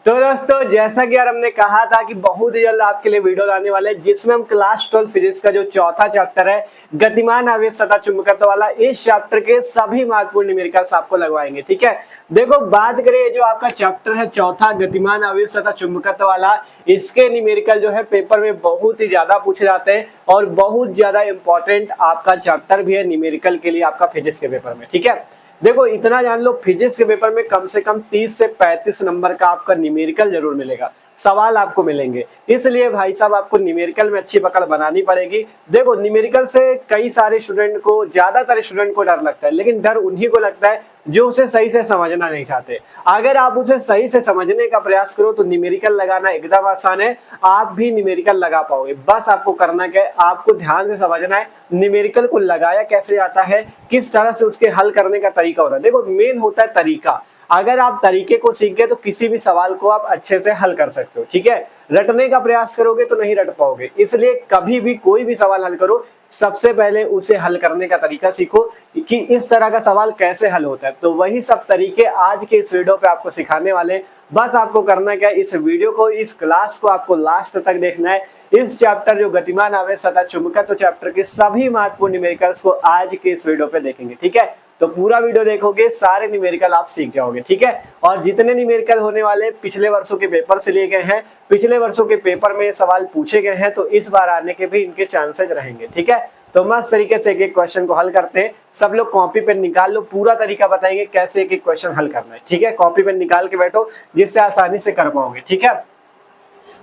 तो दोस्तों जैसा कि यार हमने कहा था कि बहुत ही जल्द आपके लिए वीडियो लाने वाले हैं जिसमें हम क्लास 12 फिजिक्स का जो चौथा चैप्टर है गतिमान आवेश सतह चुंबकत्व वाला, इस चैप्टर के सभी महत्वपूर्ण न्यूमेरिकल्स आपको लगवाएंगे। ठीक है, देखो बात करें जो आपका चैप्टर है चौथा गतिमान आवेश सतह चुंबकत्व वाला, इसके न्यूमेरिकल जो है पेपर में बहुत ही ज्यादा पूछे जाते हैं और बहुत ज्यादा इंपॉर्टेंट आपका चैप्टर भी है न्यूमेरिकल के लिए आपका फिजिक्स के पेपर में। ठीक है, देखो इतना जान लो फिजिक्स के पेपर में कम से कम 30 से 35 नंबर का आपका न्यूमेरिकल जरूर मिलेगा, सवाल आपको मिलेंगे। इसलिए भाई साहब आपको न्यूमेरिकल में अच्छी पकड़ बनानी पड़ेगी। देखो न्यूमेरिकल से कई सारे स्टूडेंट को, ज्यादातर स्टूडेंट को डर लगता है, लेकिन डर उन्हीं को लगता है जो उसे सही से समझना नहीं चाहते। अगर आप उसे सही से समझने का प्रयास करो तो न्यूमेरिकल लगाना एकदम आसान है, आप भी न्यूमेरिकल लगा पाओगे। बस आपको करना क्या है, आपको ध्यान से समझना है न्यूमेरिकल को लगाया कैसे जाता है, किस तरह से उसके हल करने का तरीका होता है। देखो मेन होता है तरीका, अगर आप तरीके को सीख गए तो किसी भी सवाल को आप अच्छे से हल कर सकते हो। ठीक है, रटने का प्रयास करोगे तो नहीं रट पाओगे। इसलिए कभी भी कोई भी सवाल हल करो, सबसे पहले उसे हल करने का तरीका सीखो कि इस तरह का सवाल कैसे हल होता है। तो वही सब तरीके आज के इस वीडियो पे आपको सिखाने वाले। बस आपको करना क्या है, इस वीडियो को, इस क्लास को आपको लास्ट तक देखना है। इस चैप्टर जो गतिमान आवेश सतह चुंबकत्व चैप्टर के सभी महत्वपूर्ण न्यूमेरिकल्स को आज के इस वीडियो पे देखेंगे। ठीक है, तो पूरा वीडियो देखोगे, सारे न्यूमेरिकल आप सीख जाओगे। ठीक है, और जितने न्यूमेरिकल होने वाले पिछले वर्षों के पेपर से लिए गए हैं, पिछले वर्षों के पेपर में सवाल पूछे गए हैं, तो इस बार आने के भी इनके चांसेस रहेंगे। ठीक है, तो मस्त तरीके से एक एक क्वेश्चन को हल करते हैं। सब लोग कॉपी पेन निकाल लो, पूरा तरीका बताएंगे कैसे एक एक क्वेश्चन हल करना है। ठीक है, कॉपी पेन निकाल के बैठो जिससे आसानी से कर पाओगे। ठीक है,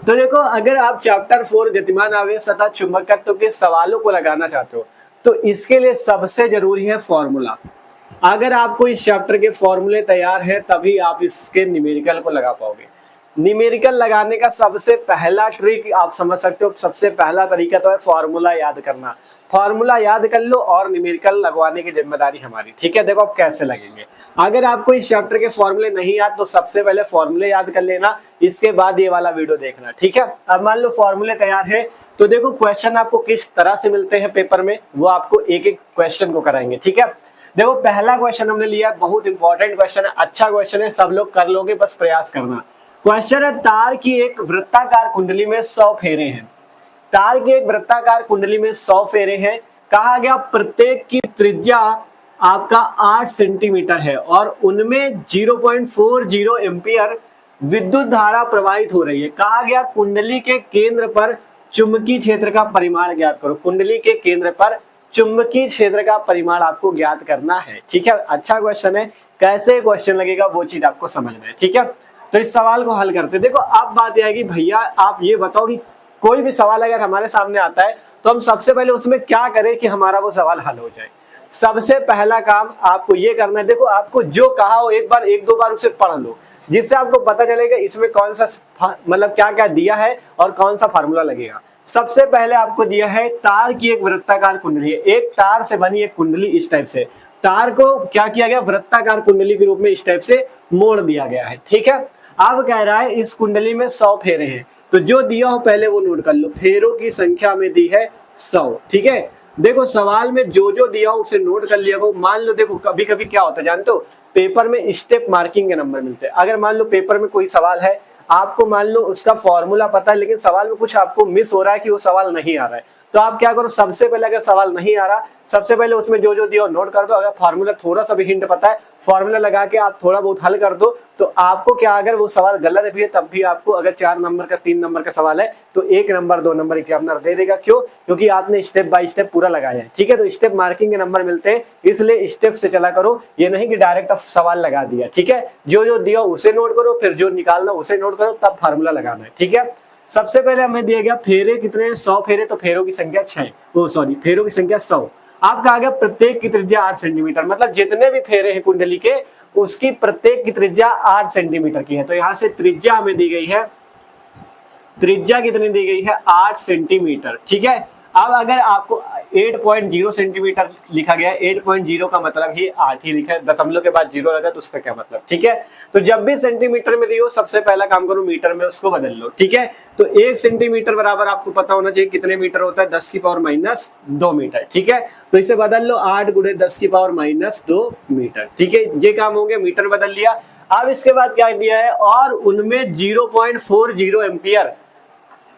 तो देखो अगर आप चैप्टर 4 गतिमान आवेश सतह चुंबकत्व के सवालों को लगाना चाहते हो तो इसके लिए सबसे जरूरी है फॉर्मूला। अगर आपको इस चैप्टर के फॉर्मूले तैयार है तभी आप इसके न्यूमेरिकल को लगा पाओगे। न्यूमेरिकल लगाने का सबसे पहला ट्रिक आप समझ सकते हो, सबसे पहला तरीका तो है फॉर्मूला याद करना। फॉर्मूला याद कर लो और न्यूमेरिकल लगवाने की जिम्मेदारी हमारी। ठीक है, देखो आप कैसे लगेंगे। अगर आपको इस चैप्टर के फॉर्मूले नहीं याद तो सबसे पहले फॉर्मूले याद कर लेना, इसके बाद ये वाला वीडियो देखना। ठीक है, अब मान लो फॉर्मूले तैयार है तो देखो क्वेश्चन आपको किस तरह से मिलते हैं पेपर में, वो आपको एक एक क्वेश्चन को कराएंगे। ठीक है, देखो पहला क्वेश्चन हमने लिया, बहुत इंपॉर्टेंट क्वेश्चन है, अच्छा क्वेश्चन है, सब लोग कर लोगे, बस प्रयास करना। क्वेश्चन है तार की एक वृत्ताकार कुंडली में 100 फेरे हैं। तार की एक वृत्ताकार कुंडली में 100 फेरे हैं, कहा गया प्रत्येक की त्रिज्या आपका 8 सेंटीमीटर है और उनमें 0.40 एम्पियर विद्युत धारा प्रवाहित हो रही है। कहा गया कुंडली के केंद्र पर चुंबकीय क्षेत्र का परिमाण ज्ञात करो। कुंडली के केंद्र पर चुंबकीय क्षेत्र का परिमाण आपको ज्ञात करना है। ठीक है, अच्छा क्वेश्चन है, कैसे क्वेश्चन लगेगा वो चीज आपको समझना है। ठीक है, तो इस सवाल को हल करते। देखो अब बात यह है कि भैया आप ये बताओ कि कोई भी सवाल अगर हमारे सामने आता है तो हम सबसे पहले उसमें क्या करें कि हमारा वो सवाल हल हो जाए। सबसे पहला काम आपको ये करना है, देखो आपको जो कहा हो एक बार एक दो बार उसे पढ़ लो, जिससे आपको पता चलेगा इसमें कौन सा मतलब क्या क्या दिया है और कौन सा फार्मूला लगेगा। सबसे पहले आपको दिया है तार की एक वृत्ताकार कुंडली है, एक तार से बनी एक कुंडली इस टाइप से, तार को क्या किया गया वृत्ताकार कुंडली के रूप में इस टाइप से मोड़ दिया गया है। ठीक है, अब कह रहा है इस कुंडली में 100 फेरे हैं, तो जो दिया हो पहले वो नोट कर लो, फेरों की संख्या में दी है 100। ठीक है, देखो सवाल में जो जो दिया हो उसे नोट कर लिया हो। मान लो देखो कभी कभी क्या होता है जानते हो, पेपर में स्टेप मार्किंग के नंबर मिलते हैं। अगर मान लो पेपर में कोई सवाल है, आपको मान लो उसका फॉर्मूला पता है लेकिन सवाल में कुछ आपको मिस हो रहा है कि वो सवाल नहीं आ रहा है, तो आप क्या करो, सबसे पहले अगर सवाल नहीं आ रहा सबसे पहले उसमें जो जो दिया नोट कर दो। अगर फार्मूला थोड़ा सा भी हिंट पता है, फार्मूला लगा के आप थोड़ा बहुत हल कर दो, तो आपको क्या, अगर वो सवाल गलत भी है तब भी आपको, अगर 4 नंबर का 3 नंबर का सवाल है तो 1 नंबर 2 नंबर एग्जामिनर दे देगा। क्यों? क्योंकि आपने स्टेप बाय स्टेप पूरा लगाया है। ठीक है, तो स्टेप मार्किंग के नंबर मिलते हैं, इसलिए स्टेप से चला करो, ये नहीं कि डायरेक्ट सवाल लगा दिया। ठीक है, जो जो दिया उसे नोट करो, फिर जो निकालना उसे नोट करो, तब फार्मूला लगाना है। ठीक है, सबसे पहले हमें दिया गया फेरे कितने हैं, 100 फेरे, तो फेरों की संख्या 6, फेरों की संख्या 100। आप कहा गया प्रत्येक की त्रिज्या 8 सेंटीमीटर, मतलब जितने भी फेरे हैं कुंडली के उसकी प्रत्येक की त्रिज्या 8 सेंटीमीटर की है। तो यहां से त्रिज्या हमें दी गई है, त्रिज्या कितनी दी गई है, 8 सेंटीमीटर। ठीक है, अब अगर आपको 8.0 सेंटीमीटर लिखा गया है, 8.0 का मतलब ही 8 ही लिखा है, दशमलव के बाद 0 लगा तो उसका क्या मतलब। ठीक है, तो जब भी सेंटीमीटर में दियो सबसे पहला काम करो मीटर में उसको बदल लो। ठीक है, तो 1 सेंटीमीटर बराबर आपको पता होना चाहिए कितने मीटर होता है, 10 की पावर -2 मीटर। ठीक है, तो इसे बदल लो, 8 × 10 की पावर -2 मीटर। ठीक है, ये काम हो गया, मीटर बदल लिया। अब इसके बाद क्या दिया है, और उनमें 0.40 एम्पियर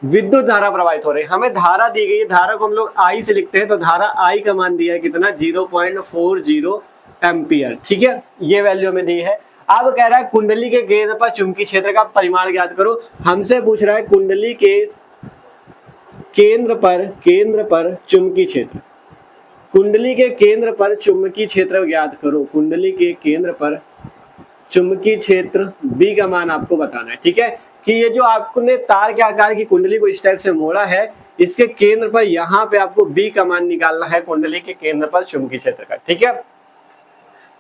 विद्युत धारा प्रवाहित हो रही है। हमें धारा दी गई है, धारा को हम लोग आई से लिखते हैं, तो धारा आई का मान दिया है कितना, 0.40 एम्पियर। ठीक है, ये वैल्यू हमें दी है। अब कह रहा है कुंडली के केंद्र पर चुंबकीय क्षेत्र का परिमाण ज्ञात करो। हमसे पूछ रहा है कुंडली के केंद्र पर चुंबकीय क्षेत्र, कुंडली के केंद्र पर चुंबकीय क्षेत्र ज्ञात करो। कुंडली के केंद्र पर चुंबकीय क्षेत्र बी का मान आपको बताना है। ठीक है, कि ये जो आपने तार के आकार की कुंडली को इस टाइप से मोड़ा है, इसके केंद्र पर यहाँ पे आपको बी का मान निकालना है, कुंडली के केंद्र पर चुंबकीय क्षेत्र का। ठीक है,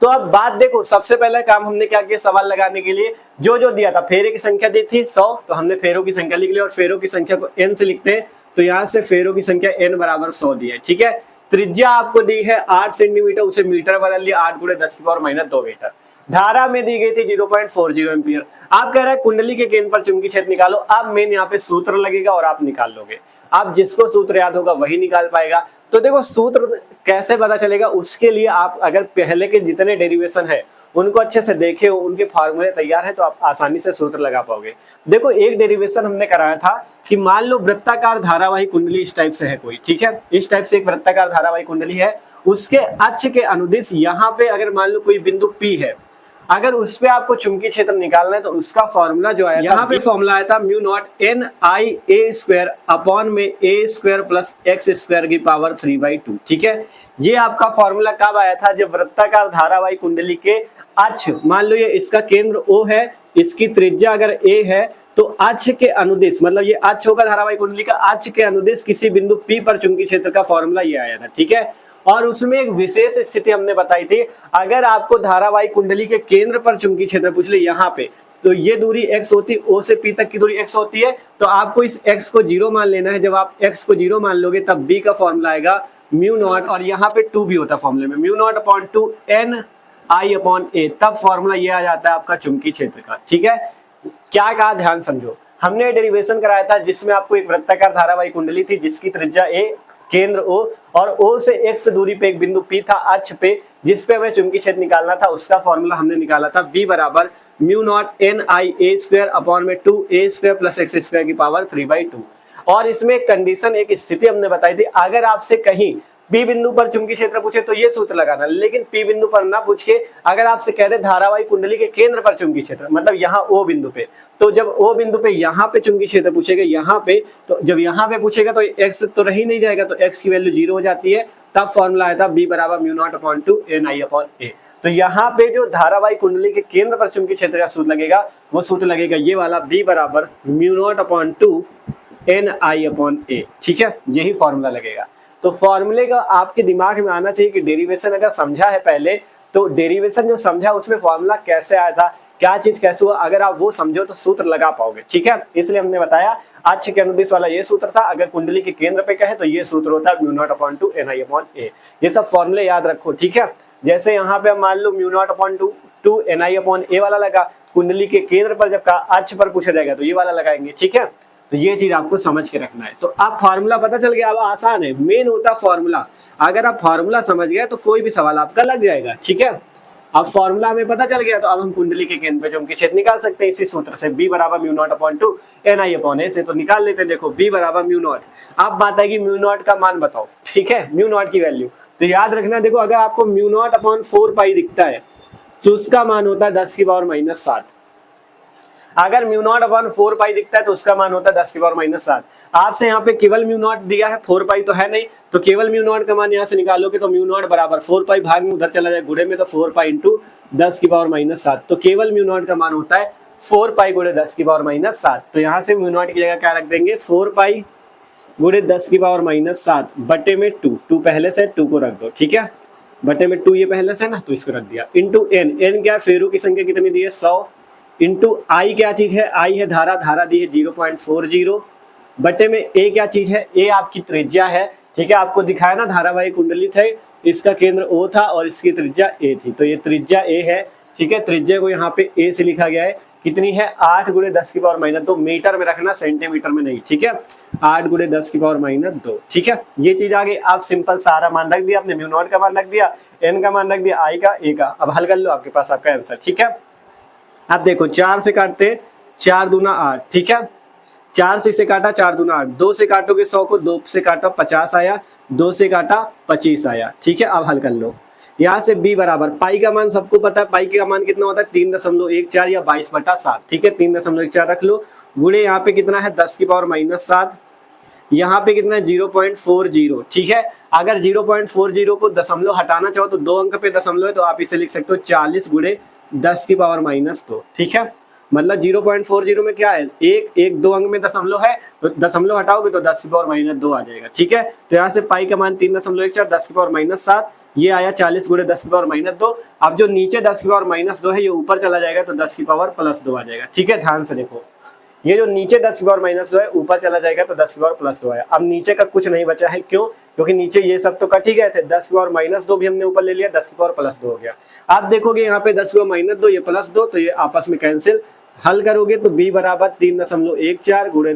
तो अब बात देखो, सबसे पहला काम हमने क्या किया, सवाल लगाने के लिए जो दिया था, फेरे की संख्या दी थी 100, तो हमने फेरों की संख्या लिख ली, और फेरों की संख्या को n से लिखते हैं, तो यहाँ से फेरों की संख्या n बराबर 100 दी है। ठीक है, त्रिज्या आपको दी है 8 सेंटीमीटर, उसे मीटर बदल लिया, 8 × 10⁻² मीटर। धारा में दी गई थी 0.40 एम्पियर। आप कह रहे हैं कुंडली के केंद्र पर चुंबकीय क्षेत्र निकालो। अब मेन यहाँ पे सूत्र लगेगा और आप निकाल लोगे। आप जिसको सूत्र याद होगा वही निकाल पाएगा। तो देखो सूत्र कैसे पता चलेगा, उसके लिए आप अगर पहले के जितने डेरिवेशन है उनको अच्छे से देखे हो, उनके फार्मूले तैयार है, तो आप आसानी से सूत्र लगा पाओगे। देखो एक डेरिवेशन हमने कराया था कि मान लो वृत्ताकार धारावाही कुंडली इस टाइप से है कोई। ठीक है, इस टाइप से एक वृत्ताकार धारावाही कुंडली है, उसके अक्ष के अनुदिश यहाँ पे अगर मान लो कोई बिंदु P है, अगर उस पे आपको चुंबकीय क्षेत्र निकालना है, तो उसका फॉर्मूला जो आया यहाँ पे फॉर्मूला आया था μ0 अपॉन में a² प्लस x² की पावर 3/2। ठीक है, ये आपका फॉर्मूला कब आया था, जब वृत्ताकार धारावाही कुंडली के अक्ष, मान लो ये इसका केंद्र O है, इसकी त्रिज्या अगर a है, तो अक्ष के अनुदिश, मतलब ये अक्ष होगा धारावाही कुंडली का, अक्ष के अनुदिश किसी बिंदु P पर चुंबकीय क्षेत्र का फॉर्मूला ये आया था। ठीक है, और उसमें एक विशेष स्थिति हमने बताई थी, अगर आपको धारावाही कुंडली के केंद्र पर चुंबकीय क्षेत्र पूछ ले यहाँ पे, तो ये दूरी x होती है, O से P तक की दूरी x होती है, तो आपको इस x को 0 मान लेना है। जब आप x को 0 मान लोगे तब B का फॉर्मूला आएगा μ0, और यहाँ पे 2 भी होता है फॉर्मूले में, μ0/2 NI/A, तब फॉर्मूला ये आ जाता है आपका चुंबकीय क्षेत्र का। ठीक है, क्या कहा ध्यान समझो, हमने डेरिवेशन कराया था जिसमें आपको एक वृत्ताकार धारावाही कुंडली थी जिसकी त्रिज्या a, केंद्र O, और O से x दूरी पे एक बिंदु P था अक्ष पे, जिस पे हमें चुंबकीय क्षेत्र निकालना था। उसका फॉर्मूला हमने निकाला था B बराबर μ0 NIA² अपॉन में 2a² प्लस x² की पावर 3/2। और इसमें एक कंडीशन, एक स्थिति हमने बताई थी, अगर आपसे कहीं P बिंदु पर चुंबकीय क्षेत्र पूछे तो ये सूत्र लगाना, लेकिन P बिंदु पर ना पूछ के अगर आपसे कह दे धारावाही कुंडली के केंद्र पर चुंबकीय क्षेत्र, मतलब यहाँ O बिंदु पे, तो जब O बिंदु पे यहाँ पे चुंबकीय क्षेत्र पूछेगा यहाँ पे, तो जब यहाँ पे पूछेगा तो x तो रह ही नहीं जाएगा, तो x की वैल्यू 0 हो जाती है। तब फॉर्मूला आया था B बराबर μ0/2 NI/A। तो यहाँ पे जो धारावाही कुंडली के केंद्र पर चुंबकीय क्षेत्र का सूत्र लगेगा, वो सूत्र लगेगा ये वाला B बराबर μ0/2 NI/A। ठीक है, यही फॉर्मूला लगेगा। तो फॉर्मूले का आपके दिमाग में आना चाहिए कि डेरिवेशन अगर समझा है पहले, तो डेरिवेशन जो समझा उसमें फॉर्मूला कैसे आया था, क्या चीज कैसे हुआ, अगर आप वो समझो तो सूत्र लगा पाओगे। ठीक है, इसलिए हमने बताया अक्ष के अनुदिश वाला ये सूत्र था, अगर कुंडली के केंद्र पे कहे तो ये सूत्र होता है μ0/2 NI/A। ये सब फॉर्मूले याद रखो। ठीक है, जैसे यहाँ पे मान लो μ0/2 NI/A वाला लगा, कुंडली के केंद्र पर जब का अक्ष पर पूछा जाएगा तो ये वाला लगाएंगे। ठीक है, तो ये चीज आपको समझ के रखना है। तो अब फॉर्मूला पता चल गया, अब आसान है, मेन होता फॉर्मूला। अगर आप फॉर्मूला समझ गए तो कोई भी सवाल आपका लग जाएगा। ठीक है, अब फॉर्मूला हमें पता चल गया, तो अब हम कुंडली के केंद्र पे चुंबकीय क्षेत्र निकाल सकते हैं इसी सूत्र से, B बराबर μ0/2 NI/A से। तो निकाल लेते हैं, देखो B बराबर μ0। अब बात आएगी μ0 का मान बताओ। ठीक है, μ0 की वैल्यू तो याद रखना, देखो अगर आपको μ0/4π दिखता है तो उसका मान होता है 10⁻⁷। अगर μ0/4π दिखता है तो उसका मान होता है 10⁻⁷। आपसे यहाँ पे केवल μ0 दिया है, 4π तो है नहीं, तो केवल μ0 का मान यहाँ से निकालोगे तो μ0 बराबर 4π, भाग में उधर चला जाए गुणे में, तो 4π × 10⁻⁷। तो केवल μ0 का मान होता है 4π × 10⁻⁷। तो यहाँ से μ0 की जगह क्या रख देंगे, 4π × 10⁻⁷ बटे में 2 पहले से 2 को रख दो। ठीक है, बटे में 2 ये पहले से ना, तो इसको रख दिया, इंटू n क्या फेरों की संख्या कितनी दी है 100, इंटू I क्या चीज है, I है धारा दी है 0.40, बटे में A क्या चीज है, A आपकी त्रिज्या है। ठीक है, आपको दिखाया ना धारावाही कुंडली थे, इसका केंद्र O था और इसकी त्रिज्या A थी, तो ये त्रिज्या A है। ठीक है, त्रिज्या को यहाँ पे A से लिखा गया है, कितनी है 8 × 10⁻², मीटर में रखना, सेंटीमीटर में नहीं। ठीक है, 8 × 10⁻²। ठीक है, ये चीज आ गई। आप सिंपल सारा मान रख दिया, आपने μ0 का मान रख दिया, n का मान रख दिया, I का, A का। अब हल कर लो, आपके पास आपका आंसर। ठीक है, अब देखो 4 से काटते 4 दूना 8, ठीक है, 4 से इसे काटा 4 दूना 8, 2 से काटोगे 100 को, 2 से काटा 50 आया, 2 से काटा 25 आया, ठीक है। अब हल कर लो, यहाँ से b बराबर पाई का मान सबको पता है, पाई का मान कितना होता है 3.14 या 22/7, ठीक है, 3.14 रख लो, गुणे यहाँ पे कितना है 10 की पावर -7, यहाँ पे कितना है 0.40, ठीक है। अगर 0.40 को दशमलव हटाना चाहो तो 2 अंक पे दशमलव है, तो आप इसे लिख सकते हो 40 गुणे 10 की पावर -2, ठीक है। मतलब 0.40 में क्या है, एक 2 अंक में दशमलव है, तो दशमलव हटाओगे तो 10 की पावर -2 आ जाएगा, ठीक है। तो यहाँ से पाई का मान 3.14, 10 की पावर -7, ये आया 40 गुणे 10 की पावर -2। अब जो नीचे 10 की पावर -2 है ये ऊपर चला जाएगा तो 10 की पावर +2 आ जाएगा, ठीक है। ध्यान से देखो, ये जो नीचे 10 की पावर -2 है ऊपर चला जाएगा तो 10 की पावर +2 आया। अब नीचे का कुछ नहीं बचा है, क्यों? क्योंकि नीचे ये सब तो कट ही गए थे, 10 की पावर -2 भी हमने ऊपर ले लिया, 10 की पावर +2 हो गया। आप देखोगे यहाँ पे 10 की पावर -2 ये +2, तो ये आपस में कैंसिल, हल करोगे तो b बराबर 3.14 गुणे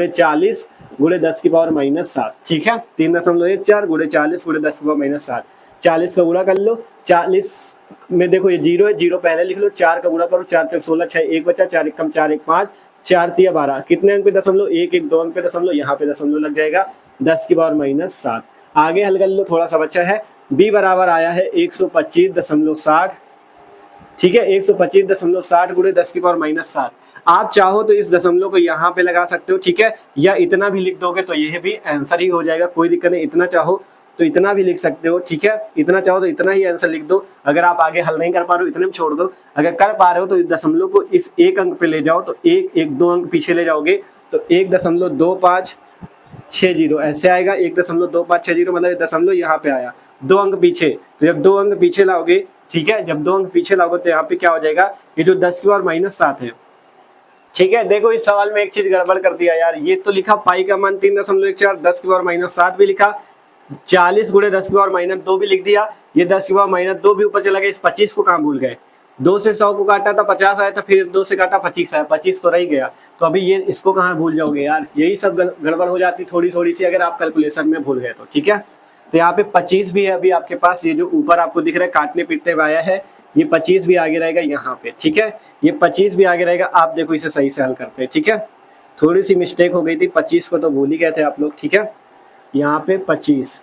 40 गुणे 10 की पावर -7, ठीक है, 3.14 गुणे 40 गुणे 10 की पावर -7, 40 का गुणा कर लो, 40 में देखो ये 0 है, 0 पहले लिख लो, 4 का गुणा करो, 4 × 16 6, 1 बचा, 4 × 4 = 5, 4 × 3 = 12, कितने अंक पे दशमलव, 1 1 2 अंक पे दशमलव, यहाँ पे दशमलव लग जाएगा 10 की पावर -7। आगे हल कर लो, थोड़ा सा बचा है, b बराबर आया है 125.60, ठीक है, 125.60 गुणे 10 की पावर -7। आप चाहो तो इस दशमलव को यहाँ पे लगा सकते हो, ठीक है, या इतना भी लिख दोगे तो यह भी आंसर ही हो जाएगा, कोई दिक्कत नहीं। इतना चाहो तो इतना भी लिख सकते हो, ठीक है, इतना चाहो तो इतना ही आंसर लिख दो। अगर आप आगे हल नहीं कर पा रहे हो इतने में छोड़ दो, अगर कर पा रहे हो तो इस दशमलव को इस एक अंक पे ले जाओ, तो एक 2 अंक पीछे ले जाओगे तो 1.2560 ऐसे आएगा, 1.2560, मतलब दशमलव यहाँ पे आया 2 अंक पीछे, तो जब 2 अंक पीछे लाओगे, ठीक है, जब 2 अंक पीछे लाओगे तो यहाँ पे क्या हो जाएगा, ये जो 10 की पावर -7 है, ठीक है। देखो इस सवाल में एक चीज गड़बड़ कर दिया यार, ये तो लिखा पाई का मान 3.14, 10 की पावर -7 भी लिखा, 40 गुणे 10 की पावर -2 भी लिख दिया, ये 10 की पावर -2 भी ऊपर चला गया, इस 25 को कहाँ भूल गए, 2 से 100 को काटा था 50 आया था, फिर 2 से काटा 25 आया, 25 तो रह गया, तो अभी ये इसको कहाँ भूल जाओगे यार, यही सब गड़बड़ हो जाती थोड़ी सी अगर आप कैलकुलेशन में भूल गए तो, ठीक है। तो यहाँ पे 25 भी है अभी आपके पास, ये जो ऊपर आपको दिख रहा है काटने पीटने में आया है, ये 25 भी आगे रहेगा यहाँ पे, ठीक है, ये 25 भी आगे रहेगा। आप देखो इसे सही से हल करते हैं, ठीक है, थोड़ी सी मिस्टेक हो गई थी, 25 को तो भूल ही गए थे आप लोग, ठीक है, यहाँ पे 25,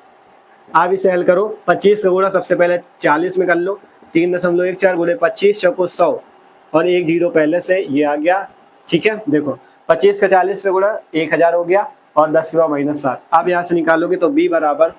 आप इसे हल करो, 25 का गुणा सबसे पहले 40 में कर लो, 3.14 गुणे 25 चौको 100 और 1 0 पहले से ये आ गया, ठीक है। देखो 25 का 40 पे गुणा 1000 हो गया और 10 की पावर -7। आप यहाँ से निकालोगे तो b बराबर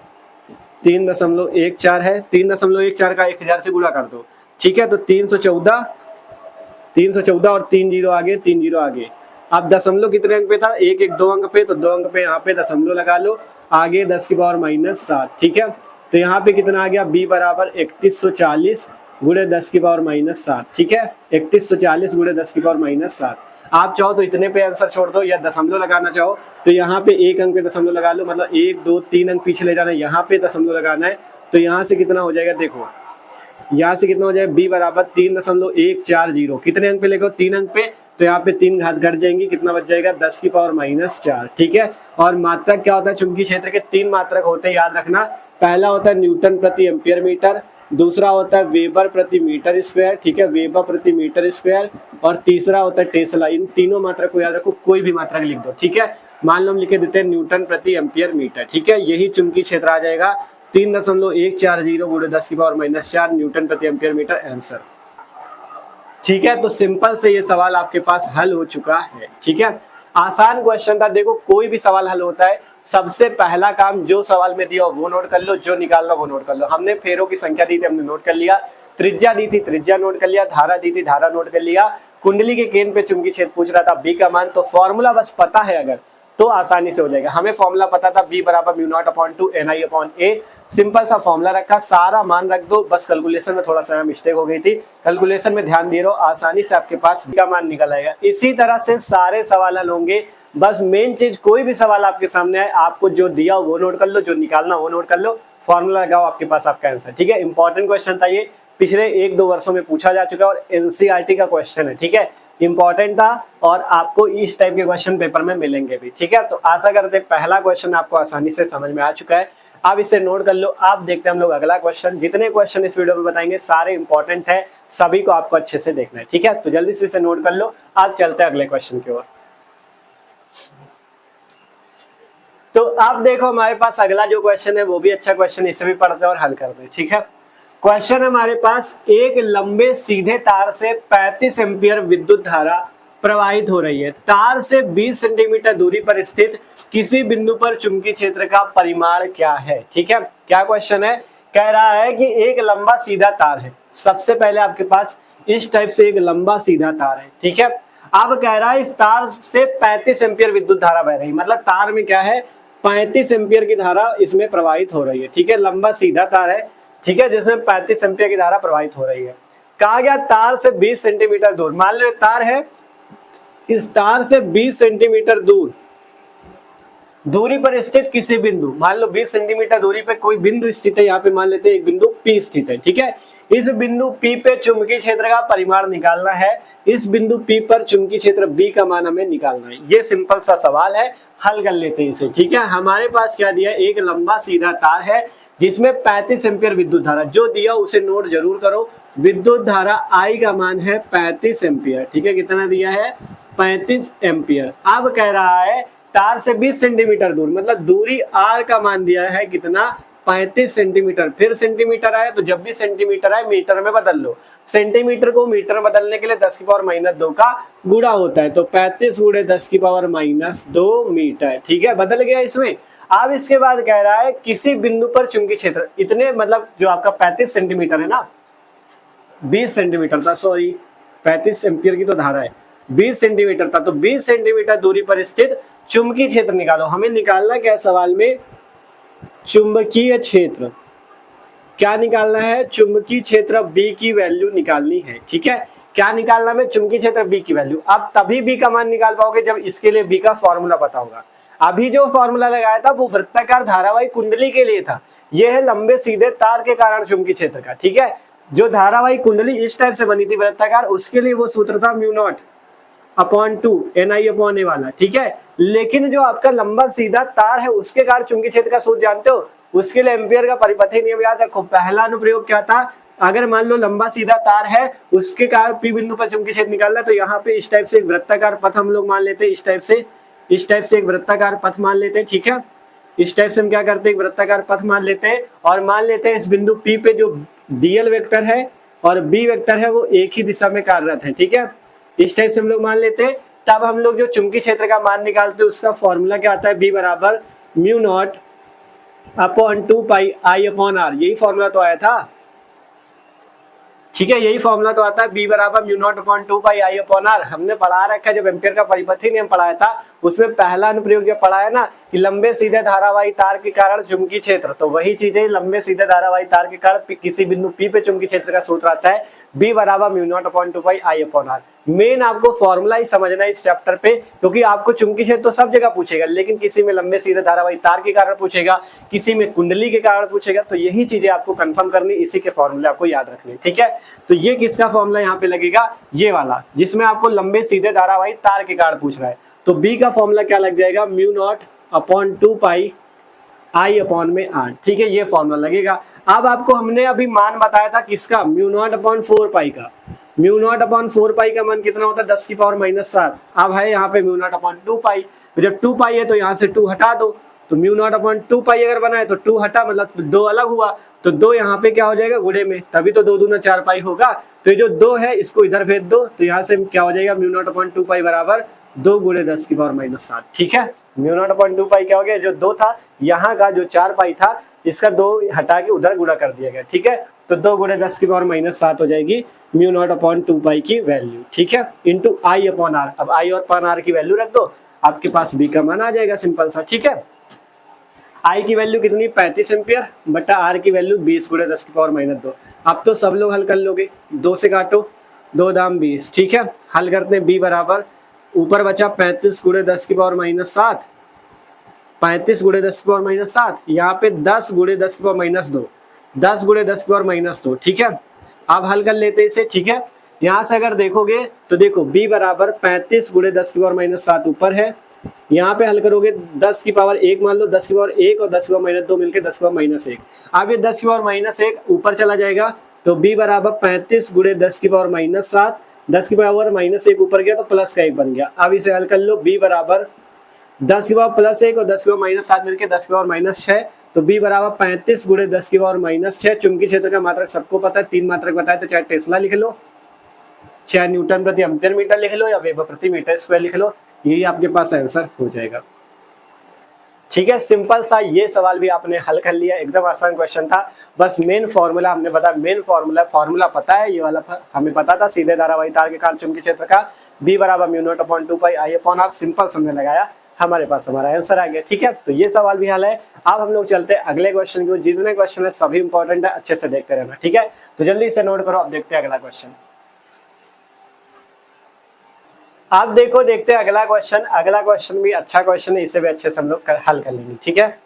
3.14 है, 3.14 का 1000 से गुणा कर दो, ठीक है, तो 314 और 3 0 आगे, 3 0 आगे। अब दशमलव कितने अंक पे था, 1 1 2 अंक पे, तो 2 अंक पे यहाँ पे दशमलव लगा लो, आगे 10 की पावर -7, ठीक है। तो यहाँ पे कितना आ गया, b बराबर 3140 गुणे 10 की पावर -7, ठीक है, 3140 गुणे 10 की पावर -7। आप चाहो तो इतने पे आंसर छोड़ दो, या दशमलव लगाना चाहो तो यहाँ पे 1 अंक पे दशमलव लगा लो, मतलब 1 2 3 अंक पीछे ले जाना है, यहाँ पे दशमलव लगाना है, तो यहाँ से कितना हो जाएगा, देखो यहाँ से कितना हो जाएगा, b बराबर 3.140, कितने अंक पे लेगा, 3 अंक पे, तो यहाँ पे 3 घात घट जाएंगी, कितना बच जाएगा, 10 की पावर -4, ठीक है। और मात्रक क्या होता है, चुंबकीय क्षेत्र के 3 मात्रक होते हैं, याद रखना, पहला होता है न्यूटन प्रति एम्पियर मीटर, दूसरा होता है वेबर प्रति मीटर स्क्वायर, ठीक है, वेबर प्रति मीटर स्क्वायर, और तीसरा होता है टेस्ला। इन तीनों मात्रक को याद रखो, कोई भी मात्रक लिख दो, ठीक है। मान लो हम लिखे देते हैं न्यूटन प्रति एम्पियर मीटर, ठीक है, यही चुंबकीय क्षेत्र आ जाएगा, 3.140 गुणे 10 की पावर -4 न्यूटन प्रति एम्पियर मीटर आंसर, ठीक है। तो सिंपल से ये सवाल आपके पास हल हो चुका है, ठीक है, आसान क्वेश्चन था। देखो कोई भी सवाल हल होता है, सबसे पहला काम जो सवाल में दिया वो नोट कर लो, जो निकालना वो नोट कर लो। हमने फेरों की संख्या दी थी, हमने नोट कर लिया, त्रिज्या दी थी, त्रिज्या नोट कर लिया, धारा दी थी, धारा नोट कर लिया, कुंडली के केंद्र पे चुंबकीय क्षेत्र पूछ रहा था, बी का मान, तो फॉर्मूला बस पता है अगर तो आसानी से हो जाएगा। हमें फॉर्मूला पता था b बराबर μ0/2 NI/A, सिंपल सा फॉर्मूला रखा, सारा मान रख दो, बस कैलकुलेशन में थोड़ा सा मिस्टेक हो गई थी, कैलकुलेशन में ध्यान दे रहो, आसानी से आपके पास b का मान निकल आएगा। इसी तरह से सारे सवाल हल होंगे, बस मेन चीज कोई भी सवाल आपके सामने आए, आपको जो दिया वो नोट कर लो, जो निकालना वो नोट कर लो, फॉर्मूला लगाओ, आपके पास आपका आंसर, ठीक है। इंपॉर्टेंट क्वेश्चन था ये, पिछले 1-2 वर्षों में पूछा जा चुका है और एनसीईआरटी का क्वेश्चन है, ठीक है, इंपॉर्टेंट था और आपको इस टाइप के क्वेश्चन पेपर में मिलेंगे भी, ठीक है। तो आशा करते हैं पहला क्वेश्चन आपको आसानी से समझ में आ चुका है, आप इसे नोट कर लो। आप देखते हैं हम लोग अगला क्वेश्चन, जितने क्वेश्चन इस वीडियो में बताएंगे सारे इंपॉर्टेंट है, सभी को आपको अच्छे से देखना है, ठीक है। तो जल्दी से इसे नोट कर लो। आज चलते हैं अगले क्वेश्चन की ओर। तो अब देखो हमारे पास अगला जो क्वेश्चन है वो भी अच्छा क्वेश्चन है, इसे भी पढ़ते हैं और हल करते हैं, ठीक है। क्वेश्चन है हमारे पास, एक लंबे सीधे तार से 35 एम्पीयर विद्युत धारा प्रवाहित हो रही है। तार से 20 सेंटीमीटर दूरी पर स्थित किसी बिंदु पर चुंबकीय क्षेत्र का परिमाण क्या है, ठीक है। क्या क्वेश्चन है, कह रहा है कि एक लंबा सीधा तार है। सबसे पहले आपके पास इस टाइप से एक लंबा सीधा तार है, ठीक है। अब कह रहा है इस तार से 35 एम्पीयर विद्युत धारा बह रही है, मतलब तार में क्या है 35 एम्पीयर की धारा इसमें प्रवाहित हो रही है, ठीक है। लंबा सीधा तार है, ठीक है, जिसमें 35 एम्पीयर की धारा प्रवाहित हो रही है। कहा गया तार से 20 सेंटीमीटर दूर, मान लो तार है, इस तार से 20 सेंटीमीटर दूरी पर स्थित किसी बिंदु, मान लो 20 सेंटीमीटर दूरी पे कोई बिंदु स्थित है, यहाँ पे मान लेते हैं एक बिंदु P स्थित है, ठीक है। इस बिंदु P पे चुंबकीय क्षेत्र का परिमाण निकालना है। इस बिंदु P पर चुंबकीय क्षेत्र B का मान हमें निकालना है। ये सिंपल सा सवाल है, हल कर लेते हैं इसे, ठीक है। हमारे पास क्या दिया, एक लंबा सीधा तार है जिसमें 35 एम्पीयर विद्युत धारा, जो दिया उसे नोट जरूर करो। विद्युत धारा I का मान है 35 एम्पीयर, ठीक है। कितना दिया है 35 एम्पीयर। अब कह रहा है तार से 20 सेंटीमीटर दूर, मतलब दूरी R का मान दिया है कितना 35 सेंटीमीटर। फिर सेंटीमीटर आया तो जब भी सेंटीमीटर आए मीटर में बदल लो। सेंटीमीटर को मीटर में बदलने के लिए 10 की पावर -2 का गुणा होता है, तो 35 गुणे 10 की पावर -2 मीटर, ठीक है। बदल गया इसमें। अब इसके बाद कह रहा है किसी बिंदु पर चुंबकीय क्षेत्र, इतने मतलब जो आपका 35 सेंटीमीटर है ना, 20 सेंटीमीटर था, सॉरी 35 एम्पीयर की तो धारा है, 20 सेंटीमीटर था, तो 20 सेंटीमीटर दूरी पर स्थित चुंबकीय क्षेत्र निकालो। हमें निकालना क्या है सवाल में, चुंबकीय क्षेत्र। क्या निकालना है, चुंबकीय क्षेत्र B की वैल्यू निकालनी है, ठीक है। क्या निकालना है, चुंबकीय क्षेत्र B की वैल्यू। अब तभी B का मान निकाल पाओगे जब इसके लिए B का फॉर्मूला पता होगा। अभी जो फॉर्मूला लगाया था वो वृत्ताकार धारावाही कुंडली के लिए था, यह है लंबे सीधे तार के कारण चुंबकीय क्षेत्र का, ठीक है। जो धारावाही कुंडली इस टाइप से बनी थी वृत्ताकार, उसके लिए वो सूत्र था μ0/2 NI/A वाला, ठीक है। लेकिन जो आपका लंबा सीधा तार है उसके कारण चुंबकीय क्षेत्र का सूत्र जानते हो, उसके लिए एम्पियर का परिपथीय नियम याद रखो। पहला अनुप्रयोग क्या था, अगर मान लो लंबा सीधा तार है उसके कारण P बिंदु पर चुंबकीय क्षेत्र निकालना, तो यहाँ पे इस टाइप से एक वृत्ताकार पथ हम लोग मान लेते हैं, इस टाइप से एक वृत्ताकार पथ मान लेते हैं, ठीक है। इस टाइप से हम क्या करते हैं, एक वृत्ताकार पथ मान लेते हैं और मान लेते हैं इस बिंदु P पे जो DL वेक्टर है और B वेक्टर है वो एक ही दिशा में कार्यरत है, ठीक है। इस टाइप से हम लोग मान लेते हैं। तब हम लोग जो चुंबकीय क्षेत्र का मान निकालते हैं उसका फॉर्मूला क्या आता है, B बराबर μ0/2 पाई I/R। यही फॉर्मूला तो आया था, ठीक है, यही फॉर्मूला तो आता है B बराबर μ0/2 पाई I/R। हमने पढ़ा रखा है, जब एम्पियर का परिपथीय नियम पढ़ाया था उसमें पहला अनुप्रयोग जब पढ़ाया ना कि लंबे सीधे धारावाही तार के कारण चुंबकीय क्षेत्र, तो वही चीज है, लंबे सीधे धारावाही तार के कारण किसी बिंदु P पे चुंबकीय क्षेत्र का सूत्र आता है B बराबर μ0/2 पाई I/R। मेन आपको फॉर्मूला ही समझना है इस चैप्टर पे, क्योंकि आपको चुंबकीय क्षेत्र तो सब जगह पूछेगा, लेकिन किसी में लंबे सीधे धारावाही तार के कारण पूछेगा, किसी में कुंडली के कारण पूछेगा। तो यही चीजें आपको कंफर्म करनी, इसी के फॉर्मूले आपको याद रखने, ठीक है। तो ये किसका फॉर्मूला यहाँ पे लगेगा, ये वाला, जिसमें आपको लंबे सीधे धारावाही तार के कारण पूछ रहा है। तो B का फॉर्मूला क्या लग जाएगा, μ0/2 पाई I/R, ठीक है, ये फॉर्मूला लगेगा। अब आपको हमने अभी मान बताया था किसका, μ0/4 पाई का। μ0/4 पाई का मान कितना होता है, 10 की पावर -7। अब है यहाँ पे μ0/2 पाई, जब 2 पाई है तो यहाँ से 2 हटा दो, तो μ0/2 पाई अगर बना है तो 2 हटा, मतलब 2 अलग हुआ, तो 2 यहाँ पे क्या हो जाएगा गुणे में, तभी तो 2 दूना 4 पाई होगा। तो ये जो 2 है इसको इधर भेज दो, तो यहाँ से क्या हो जाएगा μ0/2 पाई बराबर 2 गुणे 10 की पावर -7, ठीक है। μ0/2 पाई क्या हो गया, जो 2 था यहाँ का जो 4 पाई था इसका 2 हटा के उधर गुणा कर दिया गया, ठीक है। तो 2 गुणे 10 की पावर -7 हो जाएगी μ0/2 पाई की वैल्यू, ठीक है, इंटू I/R। अब I/R की वैल्यू रख दो, आपके पास B का मान आ जाएगा, सिंपल सा, ठीक है। I की वैल्यू कितनी 35 एम्पियर बटा R की वैल्यू 20 गुणे 10 की पावर -2। अब तो सब लोग हल कर लोगे, 2 से काटो, 2 दाम 20, ठीक है। हल करते हैं, B बराबर ऊपर बचा 35 गुणे 10 की पावर -7, 35 गुणे 10 की पावर -7, यहाँ पे 10 गुणे 10 की पावर -2, 10 गुणे 10 की पावर -2, ठीक है। अब हल कर लेते इसे, ठीक है। यहाँ से अगर देखोगे तो देखो B बराबर 35 गुणे 10 की पावर -7 ऊपर है, यहाँ पे हल करोगे 10 की पावर 1 मान लो, 10 की पावर 1 और 10 की पावर -2 मिलकर 10 की पावर -1। अब ये 10 की पावर -1 ऊपर चला जाएगा तो b बराबर 35 गुणे 10 की पावर -7, 10 की पावर -1 ऊपर गया तो प्लस का 1 बन गया। अब इसे हल कर लो, b बराबर 10 की पावर +1 और 10 की पावर -7 मिलकर 10 की पावर -6, तो b बराबर 35 गुणे 10 की पावर -6। चुंबकीय क्षेत्र का मात्रक सबको पता है, 3 मात्रक बताए तो चाहे टेस्ला लिख लो, चाहे न्यूटन प्रति एम्पीयर मीटर लिख लो, या वेबर प्रति मीटर स्क्वायर लिख लो, यही आपके पास आंसर हो जाएगा। ठीक है, सिंपल सा ये सवाल भी आपने हल कर लिया, एकदम आसान क्वेश्चन था। बस मेन फॉर्मूला हमने बताया, मेन फॉर्मूला पता है, ये वाला हमें पता था, सीधे धारावाही तार के कारण चुंबकीय क्षेत्र का b बराबर μ0/2π/I/r, सिंपल हमने लगाया, हमारे पास हमारा आंसर आ गया। ठीक है, तो ये सवाल भी हल है। अब हम लोग चलते हैं अगले क्वेश्चन की। जितने क्वेश्चन है सभी इंपॉर्टेंट है, अच्छे से देखते रहना। ठीक है, तो जल्दी से नोट करो। अब देखते हैं अगला क्वेश्चन। आप देखते हैं अगला क्वेश्चन। अगला क्वेश्चन भी अच्छा क्वेश्चन है, इसे भी अच्छे से हम लोग हल कर लेंगे। ठीक है,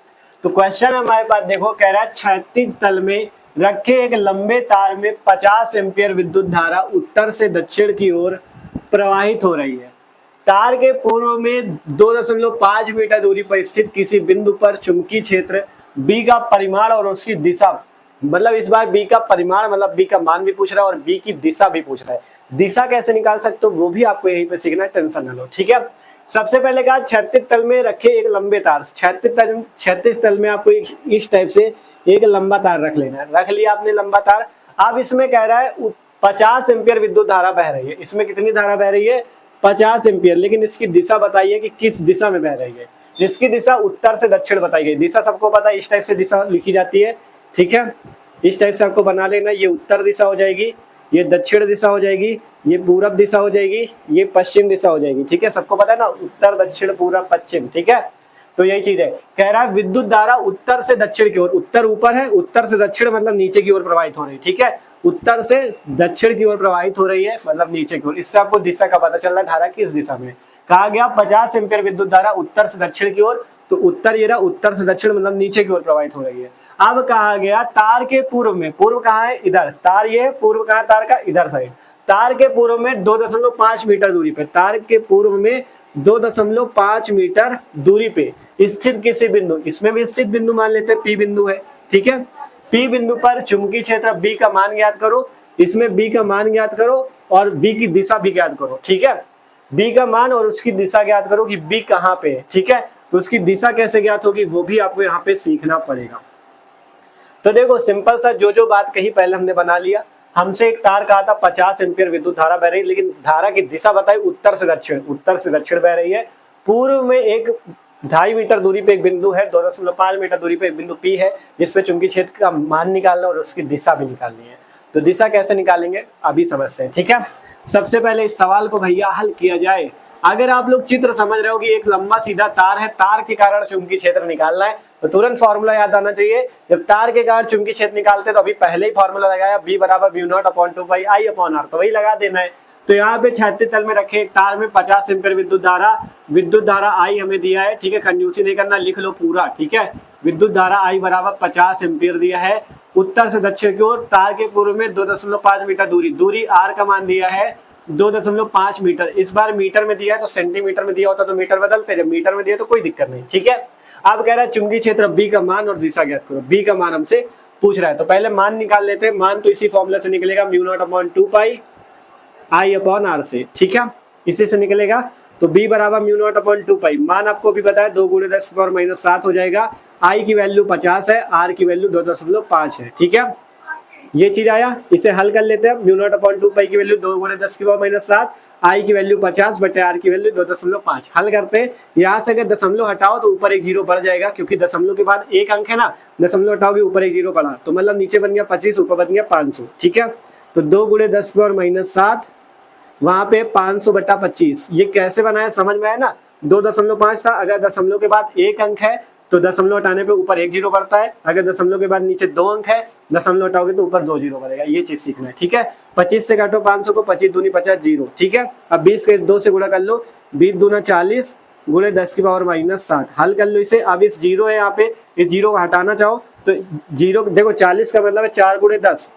तो क्वेश्चन हमारे पास देखो, कह रहा है 36 तल में रखे एक लंबे तार में 50 एम्पीयर विद्युत धारा उत्तर से दक्षिण की ओर प्रवाहित हो रही है। तार के पूर्व में 2.5 मीटर दूरी पर स्थित किसी बिंदु पर चुंबकीय क्षेत्र B का परिमाण और उसकी दिशा, मतलब इस बार B का परिमाण मतलब B का मान भी पूछ रहा है और B की दिशा भी पूछ रहा है। दिशा कैसे निकाल सकते हो वो भी आपको यहीं पे सीखना है, टेंशन न लो। ठीक है, सबसे पहले कहा 36 तल में रखे एक लंबे तार। 36 तल में आपको इस टाइप से एक लंबा तार रख लेना है। रख लिया आपने लंबा तार। अब इसमें कह रहा है 50 एम्पीयर विद्युत धारा बह रही है। इसमें कितनी धारा बह रही है? 50 एम्पीयर। लेकिन इसकी दिशा बताइए कि किस दिशा में बह रही है। इसकी दिशा उत्तर से दक्षिण बताई गई। दिशा सबको पता है, इस टाइप से दिशा लिखी जाती है। ठीक है, इस टाइप से आपको बना लेना। ये उत्तर दिशा हो जाएगी, ये दक्षिण दिशा हो जाएगी, ये पूरब दिशा हो जाएगी, ये पश्चिम दिशा हो जाएगी। ठीक है, सबको पता है ना, उत्तर दक्षिण पूरब पश्चिम। ठीक है, तो यही चीज है। कह रहा है विद्युत धारा उत्तर से दक्षिण की ओर, उत्तर ऊपर है, उत्तर से दक्षिण मतलब नीचे की ओर प्रवाहित हो रही है। ठीक है, उत्तर से दक्षिण की ओर प्रवाहित हो रही है मतलब नीचे की ओर। इससे आपको दिशा का पता चल रहा है, धारा किस दिशा में। कहा गया 50 एम्पीयर विद्युत धारा उत्तर से दक्षिण की ओर, तो उत्तर ये रहा, उत्तर से दक्षिण मतलब नीचे की ओर प्रवाहित हो रही है। अब कहा गया तार के पूर्व में, पूर्व कहाँ है? इधर। तार ये पूर्व कहाँ? तार का इधर साइड। तार के पूर्व में 2.5 मीटर दूरी पे, तार के पूर्व में 2.5 मीटर दूरी पे स्थित किसी बिंदु, इसमें भी स्थित बिंदु मान लेते हैं, P बिंदु है। ठीक है, P बिंदु पर चुंबकीय क्षेत्र B का मान ज्ञात करो। इसमें B का मान ज्ञात करो और B की दिशा भी ज्ञात करो। ठीक है, B का मान और उसकी दिशा ज्ञात करो कि B कहाँ पे है। ठीक है, तो उसकी दिशा कैसे ज्ञात होगी वो भी आपको यहाँ पे सीखना पड़ेगा। तो देखो सिंपल सा जो बात कही पहले हमने बना लिया। हमसे एक तार कहा था 50 एम्पीयर विद्युत धारा बह रही है, लेकिन धारा की दिशा बताई उत्तर से दक्षिण, उत्तर से दक्षिण बह रही है। पूर्व में एक 2.5 मीटर दूरी पे एक बिंदु है, 2.5 मीटर दूरी पे एक बिंदु P है, जिसपे चुंबकीय क्षेत्र का मान निकालना और उसकी दिशा भी निकालनी है। तो दिशा कैसे निकालेंगे अभी समझते हैं। ठीक है, सबसे पहले इस सवाल को भैया हल किया जाए। अगर आप लोग चित्र समझ रहे हो कि एक लंबा सीधा तार है, तार के कारण चुंबकीय क्षेत्र निकालना है, तो तुरंत फॉर्मूला याद आना चाहिए। जब तार के कारण चुंबकीय क्षेत्र निकालते तो अभी पहले ही फॉर्मूला लगाया, B बराबर μ0/2πI/r, तो वही लगा देना है। तो यहाँ पे 36 तल में रखे एक तार में 50 एम्पीयर विद्युत धारा I हमें दिया है। ठीक है, कंजूसी नहीं करना, लिख लो पूरा। ठीक है, विद्युत धारा I बराबर 50 एम्पीयर दिया है उत्तर से दक्षिण की ओर। तार के पूर्व में 2.5 मीटर दूरी R का मान दिया है 2.5 मीटर। इस बार मीटर में दिया है तो सेंटीमीटर में दिया होता तो मीटर बदलते, जब मीटर में दिया तो कोई दिक्कत नहीं। ठीक है, अब कह रहा है चुंबकीय क्षेत्र B का मान और दिशा ज्ञात करो। B का मान हमसे पूछ रहा है, तो पहले मान निकाल लेते हैं। मान तो इसी फॉर्मूले से निकलेगा, μ0/2πI/r से। ठीक है, इसी से निकलेगा। तो B बराबर μ0/2π, मान आपको भी पता है 2 × 10⁻⁷ हो जाएगा। I की वैल्यू 50 है, R की वैल्यू 2.5 है। ठीक है, ये चीज आया, इसे हल कर लेते हैं। μ0/2π की वैल्यू 2 × 10⁻⁷, I की वैल्यू 50 बटे R की वैल्यू 2.5। हल करते हैं। यहाँ से अगर दशमलव हटाओ तो ऊपर एक जीरो बढ़ जाएगा, क्योंकि दशमलव के बाद एक अंक है ना, दशमलव हटाओगे ऊपर एक जीरो बढ़ा, तो मतलब नीचे बन गया 25, ऊपर बन गया 500। ठीक है, तो 2 × 10⁻⁷, वहां पे 500 बटा 25। ये कैसे बनाया समझ में आया ना, 2.5 था, अगर दशमलव के बाद एक अंक है तो दशमलव हटाने पे ऊपर एक जीरो बढ़ता है, अगर दशमलव के बाद नीचे 2 अंक है, दशमलव हटाओगे तो ऊपर 2 जीरो बढ़ेगा। ये चीज सीखना है। ठीक है, 25 से काटो 500 को, 25 दूनी 50, जीरो। ठीक है, अब 20 के 2 से गुणा कर लो, 20 दूना 40 गुणे 10⁻⁷ हल कर लो इसे। अब इस जीरो है यहाँ पे, इस जीरो को हटाना चाहो तो जीरो देखो, 40 का मतलब है 4 × 10,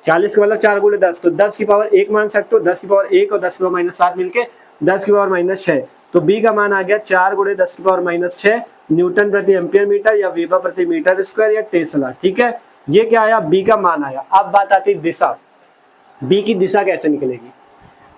40 का मतलब 4 × 10, तो 10 की पावर 1 मान सकते हो, 10 की पावर 1 और 10⁻⁷ मिलके 10⁻⁻6। तो B का मान आ गया 4 × 10⁻⁻6 न्यूटन प्रति एम्पियर मीटर या वेबर प्रति मीटर स्क्वायर या टेस्ला। ठीक है, ये क्या आया, बी का मान आया। अब बात आती है दिशा, बी की दिशा कैसे निकलेगी।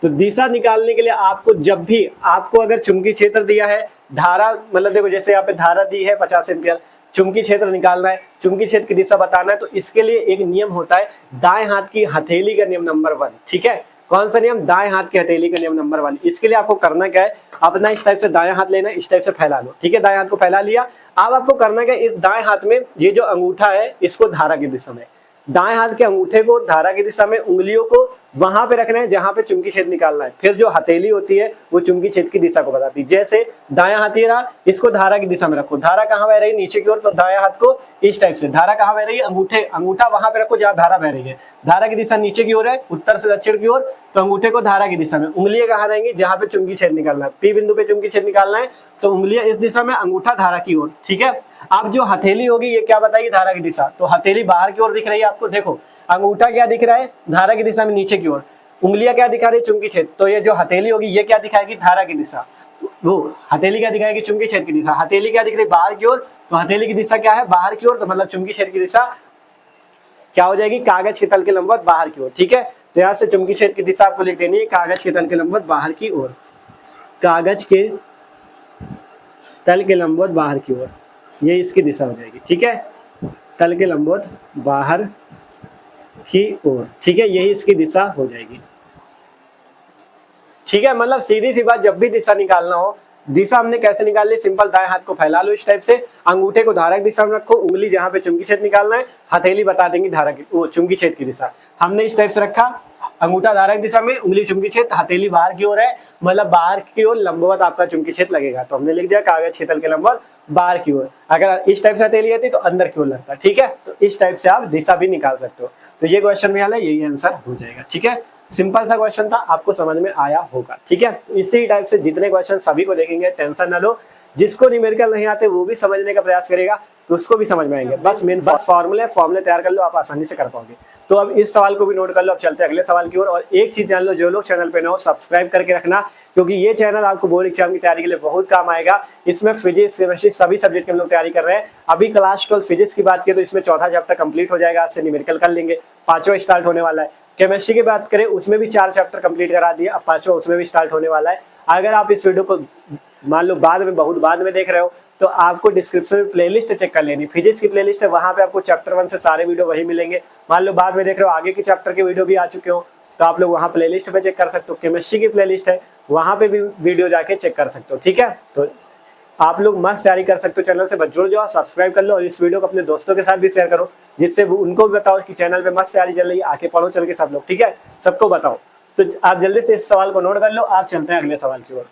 तो दिशा निकालने के लिए आपको जब भी आपको अगर चुंबकीय क्षेत्र दिया है, धारा मतलब देखो जैसे यहाँ पे धारा दी है 50 एम्पियर, चुंबकीय क्षेत्र निकालना है, चुंबकीय क्षेत्र की दिशा बताना है, तो इसके लिए एक नियम होता है दाएं हाथ की हथेली का नियम नंबर 1। ठीक है, कौन सा नियम, दाएं हाथ की हथेली का नियम नंबर 1। इसके लिए आपको करना क्या है, अपना इस टाइप से दाएं हाथ लेना, इस टाइप से फैला लो। ठीक है, दाएं हाथ को फैला लिया। अब आपको करना क्या, इस दाएं हाथ में ये जो अंगूठा है इसको धारा की दिशा में, दाएं हाथ के अंगूठे को धारा की दिशा में, उंगलियों को वहां पे रखना है जहां पे चुंबकीय क्षेत्र निकालना है। फिर जो हथेली होती है वो चुंबकीय क्षेत्र की दिशा को बताती है। जैसे दायां हाथ ये रहा, इसको धारा की दिशा में रखो, धारा कहाँ बह रही है, नीचे की ओर, तो दायां हाथ को इस टाइप से, धारा कहाँ बह रही है, अंगूठे, अंगूठा वहां पे रखो जहां धारा बह रही है। धारा की दिशा नीचे की ओर है, उत्तर से दक्षिण की ओर, तो अंगूठे को धारा की दिशा में, उंगलियां कहाँ रहेंगी, जहां पे चुंबकीय क्षेत्र निकालना है, पी बिंदु पे चुंबकीय क्षेत्र निकालना है, तो उंगलियां इस दिशा में, अंगूठा धारा की ओर। ठीक है, अब जो हथेली होगी ये क्या बताएगी, धारा की दिशा। तो हथेली बाहर की ओर दिख रही है आपको, देखो अंगूठा क्या दिख रहा है, धारा की दिशा में नीचे की ओर, उंगलियां क्या दिखा रही है, चुंबकीय क्षेत्र। तो ये जो हथेली होगी ये क्या दिखाएगी, धारा की दिशा। वो हथेली क्या दिखाएगी, चुंबकीय क्षेत्र की दिशा। हथेली क्या दिख रही है, बाहर की ओर, तो हथेली की दिशा क्या है, बाहर की ओर, तो मतलब चुंबकीय क्षेत्र की दिशा क्या हो जाएगी, कागज के तल के लंबवत बाहर की ओर। ठीक है, तो यहाँ से चुंबकीय क्षेत्र की दिशा आपको लिख देनी है कागज के तल के लंबवत बाहर की ओर, कागज के तल के लंबवत बाहर की ओर, ये इसकी दिशा हो जाएगी। ठीक है, तल के लंबवत बाहर की ओर। ठीक है, यही इसकी दिशा हो जाएगी। ठीक है, मतलब सीधी सी बात, जब भी दिशा निकालना हो, दिशा हमने कैसे निकाल ली, सिंपल दाएं हाथ को फैला लो इस टाइप से, अंगूठे को धारा की दिशा में रखो, उंगली जहां पे चुंबकीय क्षेत्र निकालना है, हथेली बता देंगी धारा की, वो चुंबकीय क्षेत्र की दिशा। हमने इस टाइप से रखा, अंगूठा धारा की दिशा में, उंगली चुंबकीय क्षेत्र, हथेली बाहर की ओर है, मतलब बाहर की ओर लंबवत आपका चुंबकीय क्षेत्र लगेगा। तो हमने लिख दिया कागज के तल के लंबवत बाहर की ओर। अगर इस टाइप से हथेली आती तो अंदर की ओर लगता। ठीक है, तो इस टाइप से आप दिशा भी निकाल सकते हो। तो ये क्वेश्चन में यही आंसर हो जाएगा। ठीक है, सिंपल सा क्वेश्चन था, आपको समझ में आया होगा। ठीक है, इसी टाइप से जितने क्वेश्चन सभी को देखेंगे, टेंशन ना लो। जिसको न्यूमेरिकल नहीं आते वो भी समझने का प्रयास करेगा तो उसको भी समझ में आएंगे। बस फॉर्मूले तैयार कर लो, आप आसानी से कर पाओगे। तो अब इस सवाल को भी नोट कर लो। अब चलते हैं अगले सवाल की ओर। और एक चीज जान लो, जो लोग चैनल पे न हो सब्सक्राइब करके रखना, क्योंकि ये चैनल आपको बोर्ड एग्जाम की तैयारी के लिए बहुत काम आएगा। इसमें फिजिक्स, केमिस्ट्री सभी सब्जेक्ट के हम लोग तैयारी कर रहे हैं। अभी क्लास 12 फिजिक्स की बात करें तो इसमें चौथा चैप्टर कंप्लीट हो जाएगा, आज से न्यूमेरिकल कर लेंगे, पांचवा स्टार्ट होने वाला है। केमिस्ट्री की बात करें उसमें भी 4 चैप्टर कंप्लीट करा दिए, अब पांचवा उसमें भी स्टार्ट होने वाला है। अगर आप इस वीडियो को मान लो बहुत बाद में देख रहे हो तो आपको डिस्क्रिप्शन में प्लेलिस्ट चेक कर लेनी, फिजिक्स की प्लेलिस्ट है, वहां पे आपको चैप्टर 1 से सारे वीडियो वही मिलेंगे। मान लो बाद में देख रहे हो आगे के चैप्टर के वीडियो भी आ चुके हो तो आप लोग वहाँ प्लेलिस्ट पे चेक कर सकते हो। केमिस्ट्री की प्लेलिस्ट है, वहां पे भी वीडियो जाके चेक कर सकते हो। ठीक है, तो आप लोग मस्त तैयारी कर सकते हो। चैनल से जुड़ जाओ, सब्सक्राइब कर लो और इस वीडियो को अपने दोस्तों के साथ भी शेयर करो, जिससे उनको भी बताओ कि चैनल पे मस्त तैयारी चल रही है, आके पढ़ो चल के सब लोग। ठीक है, सबको बताओ। तो आप जल्दी से इस सवाल को नोट कर लो। आप चलते हैं अगले सवाल की ओर।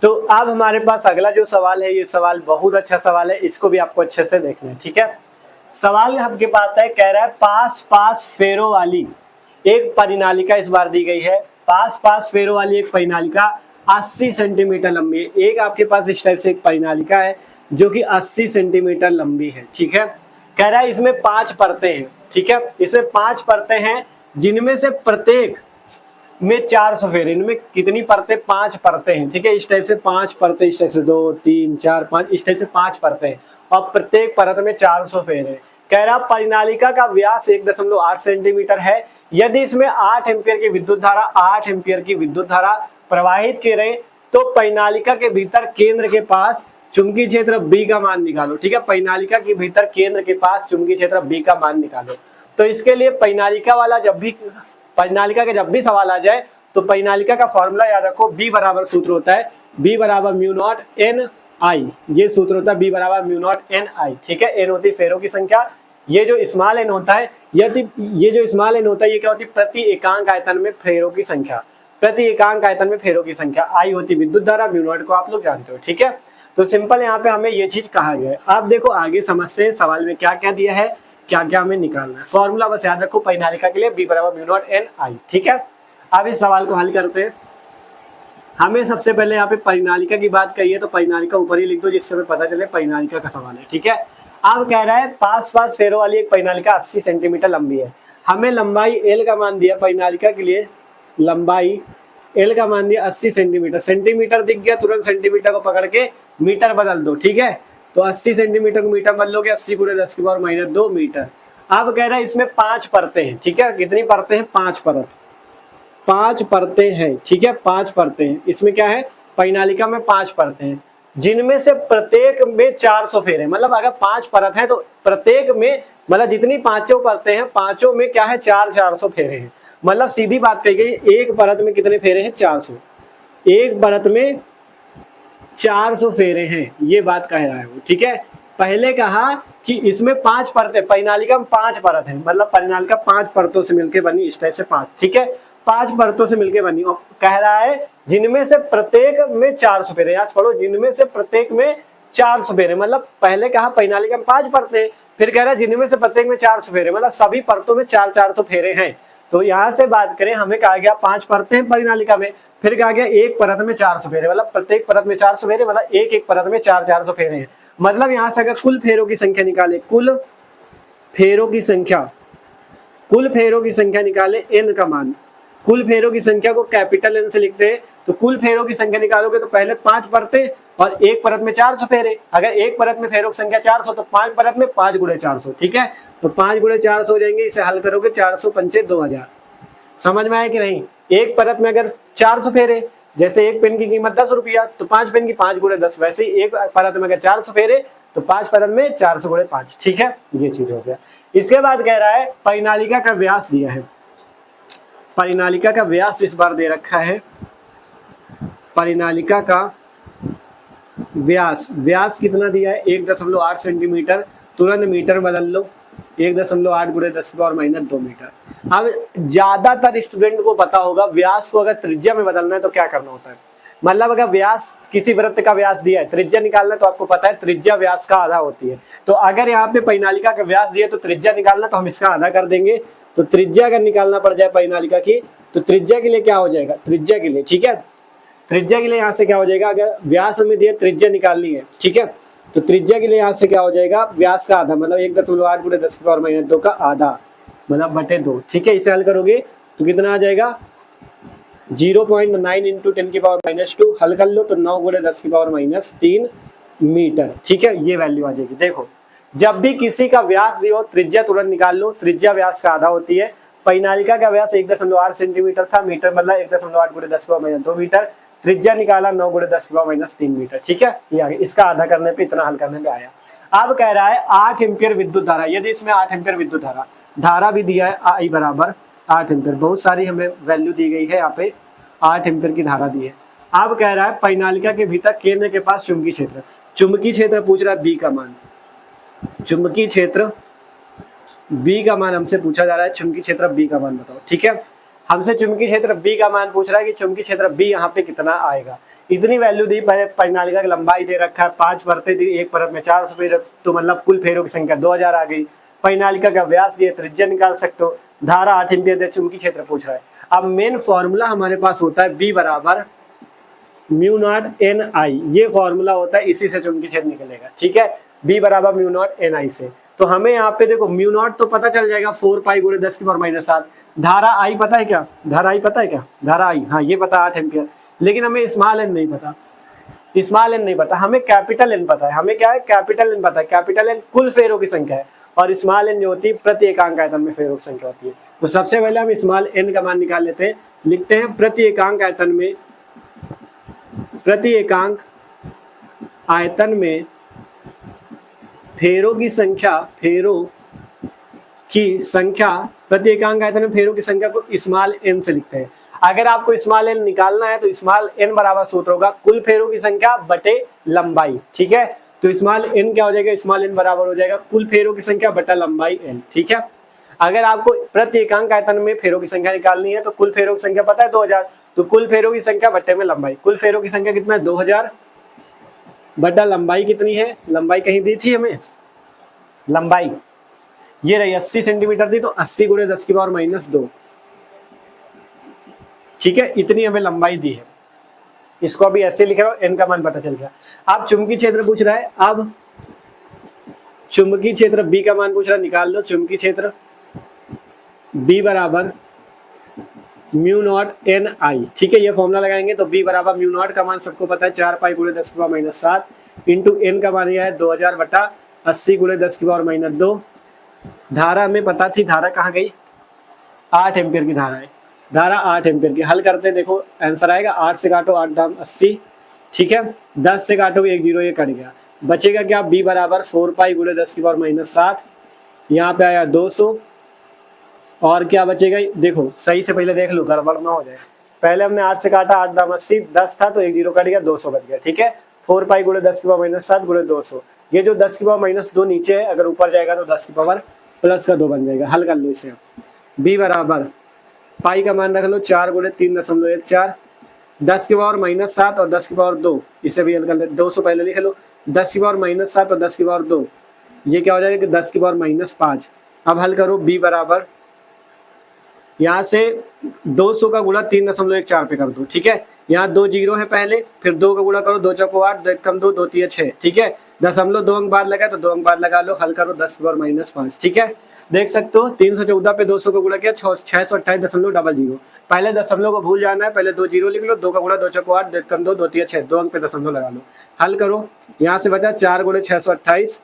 तो अब हमारे पास अगला जो सवाल है, ये सवाल बहुत अच्छा सवाल है, इसको भी आपको अच्छे से देखना है। ठीक है, सवाल आपके पास है, कह रहा है पास फेरों वाली एक परिनालिका इस बार दी गई है। पास फेरों वाली एक परिनालिका 80 सेंटीमीटर लंबी है। एक आपके पास इस टाइप से एक परिनालिका है जो कि 80 सेंटीमीटर लंबी है। ठीक है, कह रहा है इसमें 5 परतें हैं। ठीक है, इसमें 5 परतें हैं जिनमें से प्रत्येक में 400 फेरे। इनमें कितनी परतें, 5 परतें हैं। ठीक है, इस टाइप से 5 परतें, इस टाइप से 2 3 4 5, इस टाइप से 5 परतें हैं और प्रत्येक परत में 400 फेरे। कह रहा परिनालिका का व्यास 1.8 सेंटीमीटर है। यदि इसमें 8 एम्पियर की विद्युत धारा प्रवाहित की रहे तो परिनालिका के भीतर केंद्र के पास चुंबकीय क्षेत्र B का मान निकालो। ठीक है, परिनालिका के भीतर केंद्र के पास चुंबकीय क्षेत्र B का मान निकालो। तो इसके लिए परिनालिका का जब भी सवाल आ जाए तो परिनालिका का फॉर्मूला याद रखो। B बराबर सूत्र होता है B बराबर म्यू नॉट एन आई, ये सूत्र होता है B बराबर म्यू नॉट एन आई। ठीक है, एन होती है फेरों की संख्या, ये जो स्मॉल एन होता है, ये क्या होती है, प्रति एकांक आयतन में फेरों की संख्या। प्रति एकांक आयतन में फेरों की संख्या। आई होती विद्युत धारा, म्यू नॉट को आप लोग जानते हो। ठीक है, तो सिंपल यहाँ पे हमें ये चीज कहा गया है। आप देखो आगे समझते हैं सवाल में क्या क्या दिया है, क्या क्या हमें निकालना है। फॉर्मूला बस याद रखो परिनालिका के लिए B बराबर म्यू नॉट एन आई। ठीक है, अब इस सवाल को हल करते हैं। हमें सबसे पहले यहाँ पे परिनालिका की बात कही है तो परिनालिका ऊपर ही लिख दो जिससे हमें पता चले परिनालिका का सवाल है। ठीक है, अब कह रहा है पास फेरों वाली एक परिनालिका 80 सेंटीमीटर लंबी है। हमें लंबाई L का मान दिया, परिनालिका के लिए लंबाई L का मान दिया 80 सेंटीमीटर। सेंटीमीटर दिख गया, तुरंत सेंटीमीटर को पकड़ के मीटर बदल दो। ठीक है, तो 80 सेंटीमीटर को मीटर मान लोगे, 80 गुणे 10⁻2 मीटर। अब कह रहा है इसमें 5 परतें हैं, ठीक है। कितनी परतें हैं? 5 परत, 5 परतें हैं, ठीक है। 5 परतें हैं, इसमें क्या है, परिनालिका में 5 परतें हैं, जिनमें से प्रत्येक में 400 फेरे। मतलब अगर 5 परत है तो प्रत्येक में, मतलब जितनी पांचों परतें हैं, पांचों में क्या है, 400 फेरे हैं। मतलब सीधी बात कही गई, एक परत में कितने फेरे हैं? 400। एक परत में 400 फेरे हैं, ये बात कह रहा है वो, ठीक है। पहले कहा कि इसमें 5 परतें, परिनालिका में 5 परत है, मतलब परिनालिका 5 परतों से मिलकर बनी, इस टाइप से 5, ठीक है। 5 परतों से मिलकर बनी, और कह रहा है जिनमें से प्रत्येक में 400 फेरे। यहाँ पढ़ो, जिनमें से प्रत्येक में 400 फेरे। मतलब पहले कहा परिनालिका में 5 परतें, फिर कह रहा है जिनमें से प्रत्येक में 400 फेरे, मतलब सभी परतों में 400 फेरे हैं। तो यहाँ से बात करें, हमें कहा गया 5 परतें हैं परिनालिका में, फिर कहा गया एक परत में 400 फेरे, मतलब प्रत्येक परत में 400 फेरे, मतलब एक एक परत में 400 फेरे हैं। मतलब यहाँ से अगर कुल फेरों की संख्या निकाले, कुल फेरों की संख्या, कुल फेरों की संख्या निकाले n का मान, कुल फेरों की संख्या को कैपिटल N से लिखते हैं। तो कुल फेरों की संख्या निकालोगे तो पहले 5 परतें और एक परत में 400 फेरे। अगर एक परत में फेरों की संख्या 400 तो 5 परत में 5 गुणे 400, ठीक है। तो 5 गुणे 400 हो जाएंगे, इसे हल करोगे 400 पंचे 2000। समझ में आया कि नहीं? एक परत में अगर 400 फेरे, जैसे एक पेन की कीमत 10 रुपया, तो 5 पेन की 5 गुणे 10, वैसे ही एक परत में अगर 400 फेरे तो 5 परत में 400 गुणे 5, ठीक है। ये चीज हो गया। इसके बाद कह रहा है परिनालिका का व्यास दिया है, परिनालिका का व्यास इस बार दे रखा है। परिनालिका का व्यास, व्यास कितना दिया है? 1.8 सेंटीमीटर। तुरंत मीटर बदल लो, 1.8 गुणे 10⁻2 मीटर। अब ज्यादातर स्टूडेंट को पता होगा व्यास को अगर त्रिज्या में बदलना है तो क्या करना होता है। मतलब अगर व्यास, किसी वृत्त का व्यास दिया है, त्रिज्या निकालना है, तो आपको पता है त्रिज्या व्यास का आधा होती है। तो अगर यहाँ पे परिनालिका का व्यास दिया तो त्रिज्या निकालना, तो हम इसका आधा कर देंगे। तो त्रिज्या अगर निकालना पड़ जाए परिनालिका की, तो त्रिज्या के लिए क्या हो जाएगा, त्रिज्या के लिए, ठीक है। त्रिज्या के लिए यहाँ से क्या हो जाएगा, अगर व्यास हमें दिया त्रिज्या निकालनी है, ठीक है, तो त्रिज्या के लिए यहाँ से क्या हो जाएगा, व्यास का आधा, मतलब 1.8 गुणे 10⁻2 का आधा, मतलब बटे 2, ठीक है। इसे हल करोगे तो कितना आ जाएगा, 0.9 × 10⁻²। हल कर लो तो 9 गुणे 10⁻³ मीटर, ठीक है। ये वैल्यू आ जाएगी। देखो, जब भी किसी का व्यास दियो त्रिज्या तुरंत निकाल लो, त्रिज्या व्यास का आधा होती है। परिनालिका का व्यास 1.8 सेंटीमीटर था, मीटर मतलब 1.8 गुणे 10⁻2 मीटर। त्रिज्या निकाला 9 गुणे 10⁻³ मीटर, ठीक है। ये आ गया, इसका आधा करने पे, इतना हल करने पे आया। अब कह रहा है 8 एम्पियर विद्युत धारा, यदि इसमें 8 एम्पियर विद्युत धारा, धारा भी दिया है I बराबर 8 एम्पियर, बहुत सारी हमें वैल्यू दी गई है यहाँ पे, 8 एम्पियर की धारा दी है। अब कह रहा है परिनालिका के भीतर केंद्र के पास चुंबकीय क्षेत्र, चुंबकीय क्षेत्र पूछ रहा है B का मान, चुंबकीय क्षेत्र B का मान हमसे पूछा जा रहा है। चुंबकीय क्षेत्र B का मान बताओ, ठीक है। हमसे चुंबकीय क्षेत्र B का मान पूछ रहा है कि चुंबकीय क्षेत्र B यहाँ पे कितना आएगा। इतनी वैल्यू दी, परिनालिका की लंबाई दे रखा है, 5 परतें दी, एक परत में 400 फेरे, तो मतलब कुल फेरों की संख्या 2000 आ गई। परिनालिका का व्यास दिए, त्रिज्या निकाल सकते हो, धारा 8 एम्पियर दे, चुंबकीय क्षेत्र पूछ रहा है। अब मेन फॉर्मूला हमारे पास होता है B बराबर μ0 NI, ये फॉर्मूला होता है, इसी से चुंबकीय क्षेत्र निकलेगा, ठीक है। B बराबर μ0 NI से, तो हमें यहाँ पे देखो μ0 तो पता चल जाएगा 4 पाई गुणे 10⁻7। धारा I पता है क्या, धारा I पता है क्या, धारा I, हाँ ये पता 8 एम्पियर, लेकिन हमें स्मॉल n नहीं पता, स्मॉल n नहीं पता, हमें कैपिटल N पता है। हमें क्या है, कैपिटल N पता है। कैपिटल N कुल फेरों की संख्या है, और स्मॉल n जो होती है प्रति एकांक आयतन में फेरों की संख्या होती है। तो सबसे पहले हम स्मॉल n का मान निकाल लेते हैं। लिखते हैं प्रति एकांक आयतन में, प्रति एकांक आयतन में फेरों की संख्या, फेरों की संख्या, प्रति एकांक आयतन में फेरों की संख्या को स्मॉल n से लिखते हैं। अगर आपको स्मॉल n निकालना है तो स्मॉल n बराबर सूत्र होगा कुल फेरों की संख्या बटे लंबाई, ठीक है। तो स्मॉल n क्या हो जाएगा, स्मॉल n बराबर हो जाएगा कुल फेरों की संख्या बटा लंबाई n, ठीक है। अगर आपको प्रति एकांक आयतन में फेरों की संख्या निकालनी है तो कुल फेरों की संख्या पता है 2000, तो कुल फेरों की संख्या बटे में लंबाई, कुल फेरों की संख्या कितना है 2000 बटा लंबाई कितनी है, लंबाई कहीं दी थी हमें, लंबाई ये रही 80 सेंटीमीटर थी, तो 80 गुणे 10⁻², ठीक है। इतनी हमें लंबाई दी है, इसको अभी ऐसे लिख रहा हूं, n का मान पता चल गया। अब चुंबकीय क्षेत्र पूछ रहा है, अब चुंबकीय क्षेत्र B का मान पूछ रहा है, निकाल लो। चुंबकीय क्षेत्र B बराबर म्यू नॉट एन आई। ठीक है, ये फॉर्मूला लगाएंगे तो बी बराबर म्यू नॉट का मान सबको पता है 4 पाई गुणे 10 की पावर माइनस 7 इंटू एन का मान यह है 2000 बटा 80 गुणे 10 की पावर माइनस 2। धारा हमें पता थी, धारा कहाँ गई, 8 एम्पियर की धारा है, धारा 8 एम्पियर की। हल करते हैं, देखो आंसर आएगा 8 से काटो 8 दाम 80, ठीक है 10 से काटोगे 1 0 ये कट गया, बचेगा क्या, बी बराबर 4 पाई गुणे 10 की पावर माइनस 7, यहाँ पे आया 200 और क्या बचेगा, देखो सही से पहले देख लो गड़बड़ ना हो जाए। पहले हमने 8 से काटा 8 दाम 80, 10 था तो 1 0 कट गया, 200 बच गया। ठीक है, 4 पाई गुणे 10 की पावर माइनस 7 गुणे 200, ये जो 10 की पावर माइनस 2 नीचे है, अगर ऊपर जाएगा तो 10 की पावर प्लस का 2 बन जाएगा। हल कर लो इसे, बी बराबर पाई का मान रख लो 4 गुणे 3.14, 10 की पावर माइनस 7 और 10 की पावर 2, इसे भी हल कर ले, 200 पहले लिख लो, 10 की पावर माइनस 7 और 10 की पावर 2, ये क्या हो जाएगा कि 10 की पावर माइनस 5। अब हल करो, बी बराबर यहाँ से 200 का गुणा 3.14 पे कर दो। ठीक है, यहाँ 2 0 है पहले, फिर 2 का गुणा करो, 2 चौको 8, 2 कम 2, 2 3 6। ठीक है, 2 अंक बाद लगा तो 2 अंक बाद लगा लो, हल करो 10 की पावर माइनस 5। ठीक है, देख सकते हो 314 पे 200 को गुणा किया 628.00। पहले दशमलव को भूल जाना है, पहले 2 0 लिख लो, 2 का गुणा 2 चौको 8, 2 कम 2, 2 3 6, 2 अंक पे दशमलव लगा लो। हल करो, यहाँ से बचा 4 गुणे 628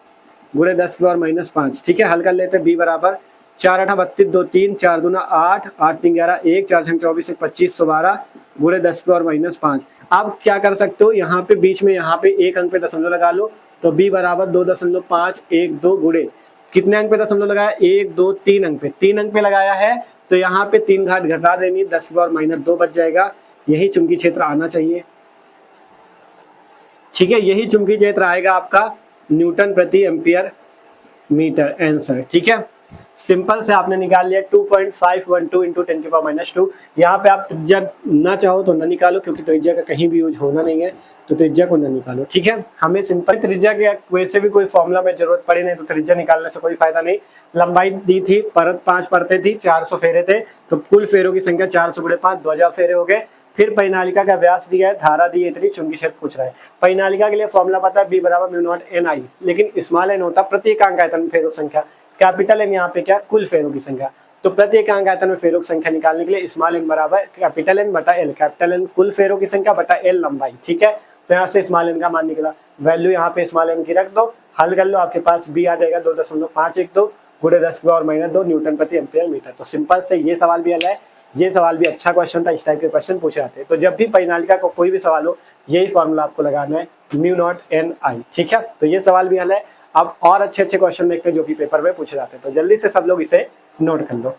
गुणे 10 की पावर माइनस 5। ठीक है, हल कर लेते हैं, बी बराबर 4 8 32 2 3 4 दूना 8 8 3 11 1 4 6 24 1 25 112 गुणे 10 की पावर माइनस 5। अब क्या कर सकते हो, यहाँ पे बीच में यहाँ पे एक अंक पे दशमलव लगा लो, तो बी बराबर 2.512 गुणे कितने अंक पे दशमलव लगाया, 1 2 3 अंक पे, 3 अंक पे लगाया है तो यहाँ पे 3 घात घटा देनी, 10 की पावर माइनस 2 बच जाएगा। यही चुंबकीय क्षेत्र आना चाहिए। ठीक है, यही चुंबकीय क्षेत्र आएगा आपका न्यूटन प्रति एम्पियर मीटर आंसर। ठीक है, सिंपल से आपने निकाल लिया 2.512 इंटू 10 की पावर माइनस 2। यहाँ पे आप त्रिज्या ना चाहो तो ना निकालो, क्योंकि त्रिज्या का कहीं भी यूज होना नहीं है, तो त्रिज्या को ना निकालो। ठीक है, हमें सिंपल त्रिज्या के वैसे भी कोई फॉर्मूला में जरूरत पड़ी नहीं, तो त्रिज्या निकालने से कोई फायदा नहीं। लंबाई दी थी, परत 5 परतें थी, 400 फेरे थे, तो कुल फेरों की संख्या 400 गुणे 5 2000 फेरे हो गए। फिर परिनालिका का व्यास दिया है, धारा दी है इतनी, चुंबकीय क्षेत्र पूछ रहा है। परिनालिका के लिए फॉर्मूला पता है, बी बराबर म्यू नॉट एन आई, लेकिन स्मॉल एन होता प्रति एकांक आयतन में फेरों संख्या, कैपिटल एन यहाँ पे क्या, कुल फेरों की संख्या। तो प्रति एकांक आयतन में फेरों की संख्या निकालने के लिए स्मॉल एन बराबर कैपिटल एन बटा एल, कैपिटल एन कुल फेरों की संख्या बटा एल लंबाई। ठीक है, तो यहाँ से स्मॉल एन का मान निकला, वैल्यू यहाँ पे स्मॉल एन की रख दो, हल कर लो, आपके पास बी आ जाएगा 2.512 गुणे 10 की पावर माइनस 2 न्यूटन प्रति एम्पियर मीटर। तो सिंपल से ये सवाल भी हल है, ये सवाल भी अच्छा क्वेश्चन था, इस टाइप के क्वेश्चन पूछे जाते हैं। तो जब भी परिनालिका को कोई भी सवाल हो, यही फॉर्मूला आपको लगाना है, म्यू नॉट एन आई। ठीक है, तो ये सवाल भी हल है। अब और अच्छे अच्छे क्वेश्चन देखते हैं जो कि पेपर में पूछे जाते हैं, तो जल्दी से सब लोग इसे नोट कर लो।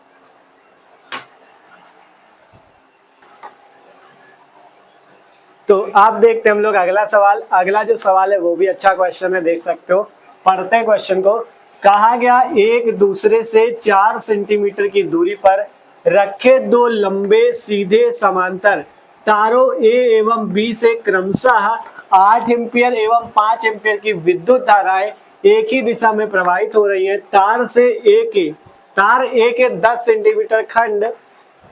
तो आप देखते हैं हम लोग अगला सवाल। अगला जो सवाल है वो भी अच्छा क्वेश्चन है, देख सकते हो। पढ़ते हैं क्वेश्चन को। कहा गया एक दूसरे से 4 सेंटीमीटर की दूरी पर रखे दो लंबे सीधे समांतर तारों ए एवं बी से क्रमशः 8 एम्पियर एवं 5 एम्पियर की विद्युत धाराएं एक ही दिशा में प्रवाहित हो रही है। तार ए के 10 सेंटीमीटर खंड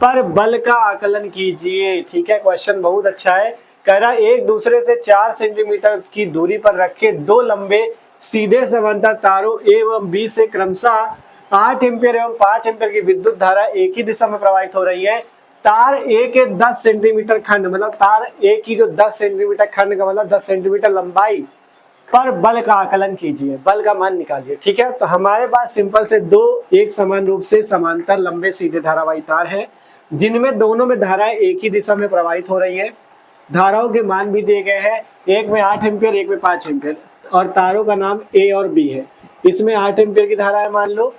पर बल का आकलन कीजिए। ठीक है, क्वेश्चन बहुत अच्छा है। कह रहा एक दूसरे से 4 सेंटीमीटर की दूरी पर रखे दो लंबे सीधे समांतर तारों ए एवं बी से क्रमशः 8 एम्पियर एवं 5 एम्पियर की विद्युत धारा एक ही दिशा में प्रवाहित हो रही है। तार ए के 10 सेंटीमीटर खंड, मतलब तार ए की जो 10 सेंटीमीटर खंड का मतलब 10 सेंटीमीटर लंबाई पर बल का आकलन कीजिए, बल का मान निकालिए। ठीक है, तो हमारे पास सिंपल से दो एक समान रूप से समांतर लंबे सीधे धारावाही तार है, जिनमें दोनों में धाराएं एक ही दिशा में प्रवाहित हो रही है। धाराओं के मान भी दिए गए हैं, एक में 8 एम्पियर एक में 5 एम्पियर, और तारों का नाम ए और बी है। इसमें 8 एम्पियर की धारा है मान लो,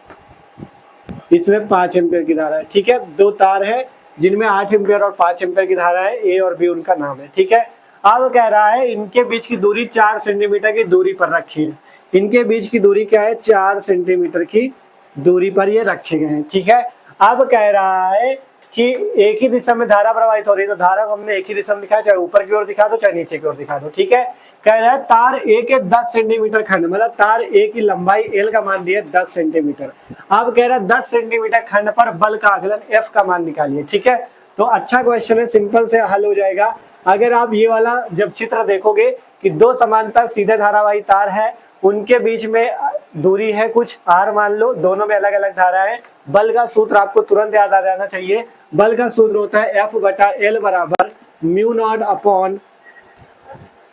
इसमें 5 एम्पियर की धारा है। ठीक है, दो तार है जिनमें 8 एम्पियर और 5 एम्पियर की धारा है, ए और बी उनका नाम है। ठीक है, अब कह रहा है इनके बीच की दूरी 4 सेंटीमीटर की दूरी पर रखी है। इनके बीच की दूरी क्या है, 4 सेंटीमीटर की दूरी पर ये रखे गए हैं। ठीक है, अब कह रहा है कि एक ही दिशा में धारा प्रवाहित हो रही है, तो धारा को हमने एक ही दिशा में दिखाया, चाहे ऊपर की ओर दिखा दो चाहे नीचे की ओर दिखा दो। ठीक है, कह रहा है तार ए के 10 सेंटीमीटर खंड, मतलब तार ए की लंबाई एल का मान दिया 10 सेंटीमीटर। अब कह रहा है 10 सेंटीमीटर खंड पर बल का आकलन एफ का मान निकालिए। ठीक है, तो अच्छा क्वेश्चन है, सिंपल से हल हो जाएगा। अगर आप ये वाला जब चित्र देखोगे कि दो समांतर सीधे धारावाही तार है, उनके बीच में दूरी है कुछ आर मान लो, दोनों में अलग अलग धारा है, बल का सूत्र आपको तुरंत याद आ जाना चाहिए, बल का सूत्र होता है F बटा L बराबर म्यू नॉट अपॉन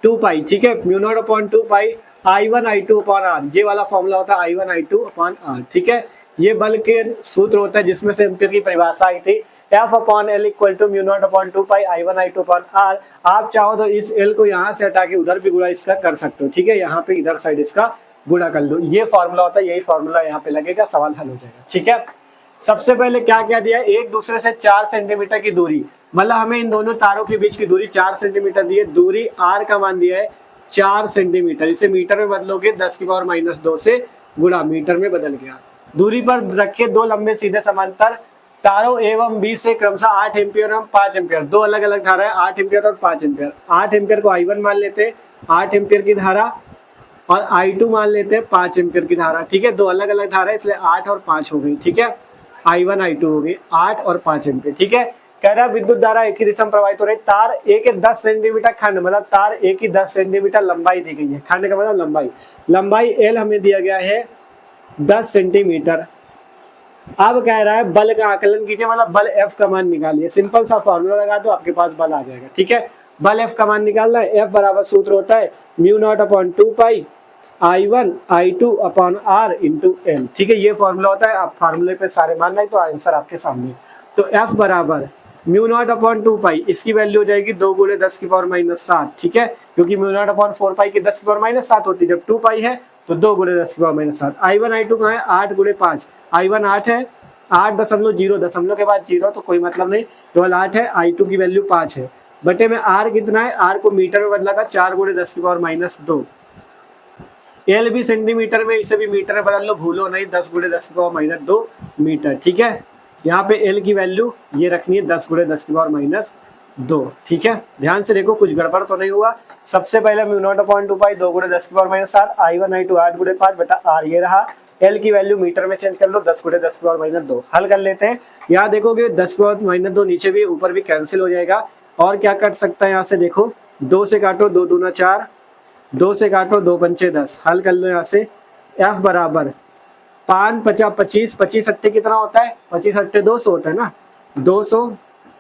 2 पाई, ठीक है, mu naught upon 2 pi I1 I2 upon R, ये वाला फॉर्मूला होता है I1 I2 अपॉन R, ठीक है। ये बल के सूत्र होता है जिसमें से एम्पीयर की परिभाषा आई थी, F upon L equal to mu naught upon 2 pi I1 I2 upon R। आप चाहो तो इस L को यहाँ से हटा के उधर भी गुणा इसका कर सकते हो, ठीक है, यहाँ पे इधर साइड इसका गुणा कर लो, ये फॉर्मूला होता है, यही फॉर्मूला यहाँ पे लगेगा, सवाल हल हो जाएगा, ठीक है। सबसे पहले क्या क्या दिया, एक दूसरे से 4 सेंटीमीटर की दूरी, मतलब हमें इन दोनों तारों के बीच की दूरी 4 सेंटीमीटर दी है, दूरी R का मान दिया है 4 सेंटीमीटर, इसे मीटर में बदलोगे 10 की पावर -2 से गुणा, मीटर में बदल गया। दूरी पर रखे दो लंबे सीधे समांतर तारों एवं बी से क्रमशः 8 एम्पियर एवं 5 एम्पियर, दो अलग अलग धारा है, 8 एम्पियर और 5 एम्पियर। 8 एम्पियर को I1 मान लेते हैं, 8 एम्पियर की धारा, और I2 मान लेते हैं 5 एम्पियर की धारा, ठीक है, दो अलग अलग धारा है इसलिए 8 और 5 हो गई, ठीक है, I1 I2 हो गई 8 और 5 एम्पियर, ठीक है। कह रहा विद्युत धारा एक ही दिशा में प्रवाहित हो रही, तार ए के 10 सेंटीमीटर खंड, मतलब तार ए की 10 सेंटीमीटर लंबाई दी गई है, खंड का मतलब लंबाई, लंबाई L हमें दिया गया है 10 सेंटीमीटर। अब कह रहा है बल का आकलन कीजिए, मतलब बल F का मान निकालिए, सिंपल सा फॉर्मूला लगा दो आपके पास बल आ जाएगा, ठीक है। बल F का मान निकालना है, F बराबर सूत्र होता है mu naught upon 2 pi I1 I2 upon R into L, ठीक है, ये फॉर्मूला होता है। आप फार्मूले पे सारे मान रहे तो आंसर आपके सामने। तो F बराबर म्यू नॉट अपॉन 2 पाई, इसकी वैल्यू हो जाएगी 2 गुणे 10 की पावर -7, ठीक है, क्योंकि म्यू नॉट अपॉन 4 पाई की 10 की पावर -7 होती है, जब 2 पाई है तो 2 गुणे 10 की पावर -7। I1 I2 कहाँ है, 8 गुणे 5, I1 8 है, 8.0 दशमलव के बाद 0 तो कोई मतलब नहीं, केवल 8 है, I2 की वैल्यू 5 है, बटे में R कितना है, R को मीटर में बदला था, 4 गुणे 10 की पावर -2। L भी सेंटीमीटर में, इसे भी मीटर में बदल लो, भूलो नहीं, 10 गुणे 10 की पावर -2 मीटर, ठीक है। यहाँ पे L की वैल्यू ये रखनी है 10 गुणे 10 की पावर -2, ठीक है। ध्यान से देखो कुछ गड़बड़ तो नहीं हुआ। सबसे पहले म्यू नॉट अपॉन 2 पाई 2 गुणे 10 की पावर -7, I1 I2 8 गुणे 5 बटा R, ये रहा। L की वैल्यू मीटर में चेंज कर लो, 10 गुणे 10 की पावर -2, हल कर लेते हैं। यहाँ देखोगे 10 की पावर -2 नीचे भी ऊपर भी कैंसिल हो जाएगा, और क्या कट सकता है यहाँ से, देखो 2 से काटो, 2 दूना 4, 2 से काटो, 2 पंचे 10, हल कर लो यहाँ से। F बराबर 5 50 25, 25 अट्ठे कितना होता है, 25 अट्ठे 200 होता है ना, 200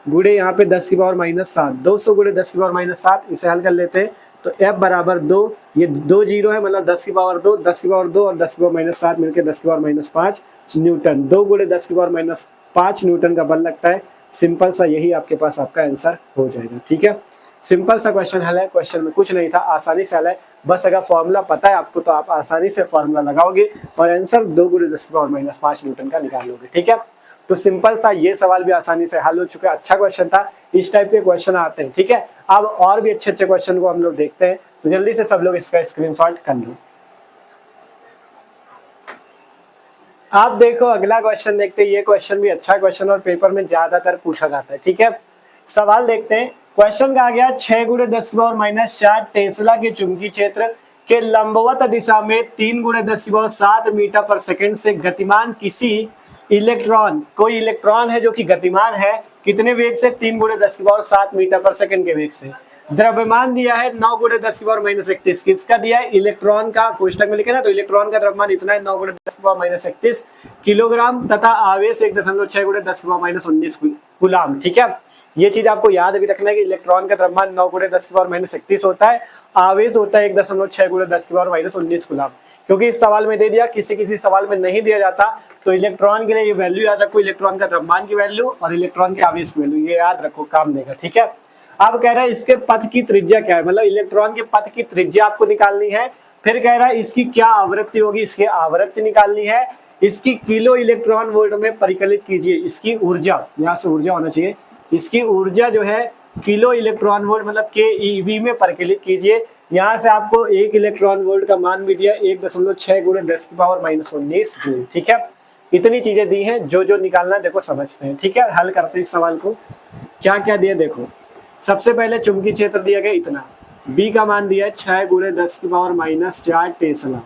गुणे यहाँ पे 10 की पावर -7, 200 गुणे 10 की पावर -7, इसे हल कर लेते हैं। तो F बराबर 2, ये 2 जीरो है, मतलब 10 की पावर 2, 10 की पावर 2 और 10 की पावर -7 मिलकर 10 की पावर -5 न्यूटन, 2 गुणे 10 की पावर -5 न्यूटन का बल लगता है। सिंपल सा, यही आपके पास आपका आंसर हो जाएगा, ठीक है। सिंपल सा क्वेश्चन हल है, क्वेश्चन में कुछ नहीं था, आसानी से हल है, बस अगर फॉर्मूला पता है आपको तो आप आसानी से फॉर्मूला लगाओगे और आंसर 2 गुणे 10 की पावर -5 न्यूटन का निकाल लोगे, ठीक है। तो सिंपल सा ये सवाल भी आसानी से हल हो चुका है, अच्छा क्वेश्चन था, इस टाइप के क्वेश्चन आते हैं, ठीक है। अब और भी अच्छे अच्छे क्वेश्चन को हम लोग देखते हैं, तो जल्दी से सब लोग इसका स्क्रीनशॉट कर लो। आप देखो अगला क्वेश्चन देखते हैं, ये क्वेश्चन भी अच्छा क्वेश्चन और पेपर में ज्यादातर पूछा जाता है, ठीक है। सवाल देखते हैं, क्वेश्चन कहा गया 6 गुणे 10 की पावर -4 टेस्ला के चुंबकीय क्षेत्र के लंबवत दिशा में 3 गुणे 10 की पावर 7 मीटर पर सेकंड से गतिमान किसी इलेक्ट्रॉन, कोई इलेक्ट्रॉन है जो कि गतिमान है, कितने वेग से, 3 गुणे 10 की पावर 7 मीटर पर सेकंड के वेग से। द्रव्यमान दिया है 9 गुणे 10 की पावर -31, किसका दिया है, इलेक्ट्रॉन का, कोष्टक में लिखे ना, तो इलेक्ट्रॉन का द्रव्यमान इतना है 9 गुणे 10 की पावर -31 किलोग्राम, तथा आवेश 1.6 गुणे 10 की पावर -19 कूलाम, ठीक है। ये चीज आपको याद भी रखना है कि इलेक्ट्रॉन का द्रव्यमान 9 गुणे 10 की पावर -31 होता है, आवेश होता है 1.6 गुणे 10 की पावर -19 कूलाम, क्योंकि इस सवाल में दे दिया, किसी किसी सवाल में नहीं दिया जाता, तो इलेक्ट्रॉन के लिए ये वैल्यू याद रखो, इलेक्ट्रॉन का द्रव्यमान की वैल्यू और इलेक्ट्रॉन के आवेश की वैल्यू, ये याद रखो, काम देगा, ठीक है। अब कह रहा है इसके पथ की त्रिज्या क्या है, मतलब इलेक्ट्रॉन के पथ की त्रिज्या आपको निकालनी है। फिर कह रहा है इसकी क्या आवृत्ति होगी, इसकी आवृत्ति निकालनी है। इसकी किलो इलेक्ट्रॉन वोल्ट में परिकलित कीजिए, इसकी ऊर्जा, यहाँ से ऊर्जा होना चाहिए, इसकी ऊर्जा जो है किलो इलेक्ट्रॉन वोल्ट मतलब keV में परिकलित कीजिए। यहाँ से आपको 1 इलेक्ट्रॉन वोल्ट का मान भी दिया 1.6 गुणे 10 की पावर -19 जूल, ठीक है। इतनी चीजें दी हैं, जो जो निकालना है देखो समझते हैं, ठीक है। हल करते हैं इस सवाल को, क्या क्या दिया देखो। सबसे पहले चुंबकीय क्षेत्र दिया गया इतना, बी का मान दिया है 6 गुणे 10 की पावर -4 टेस्ला,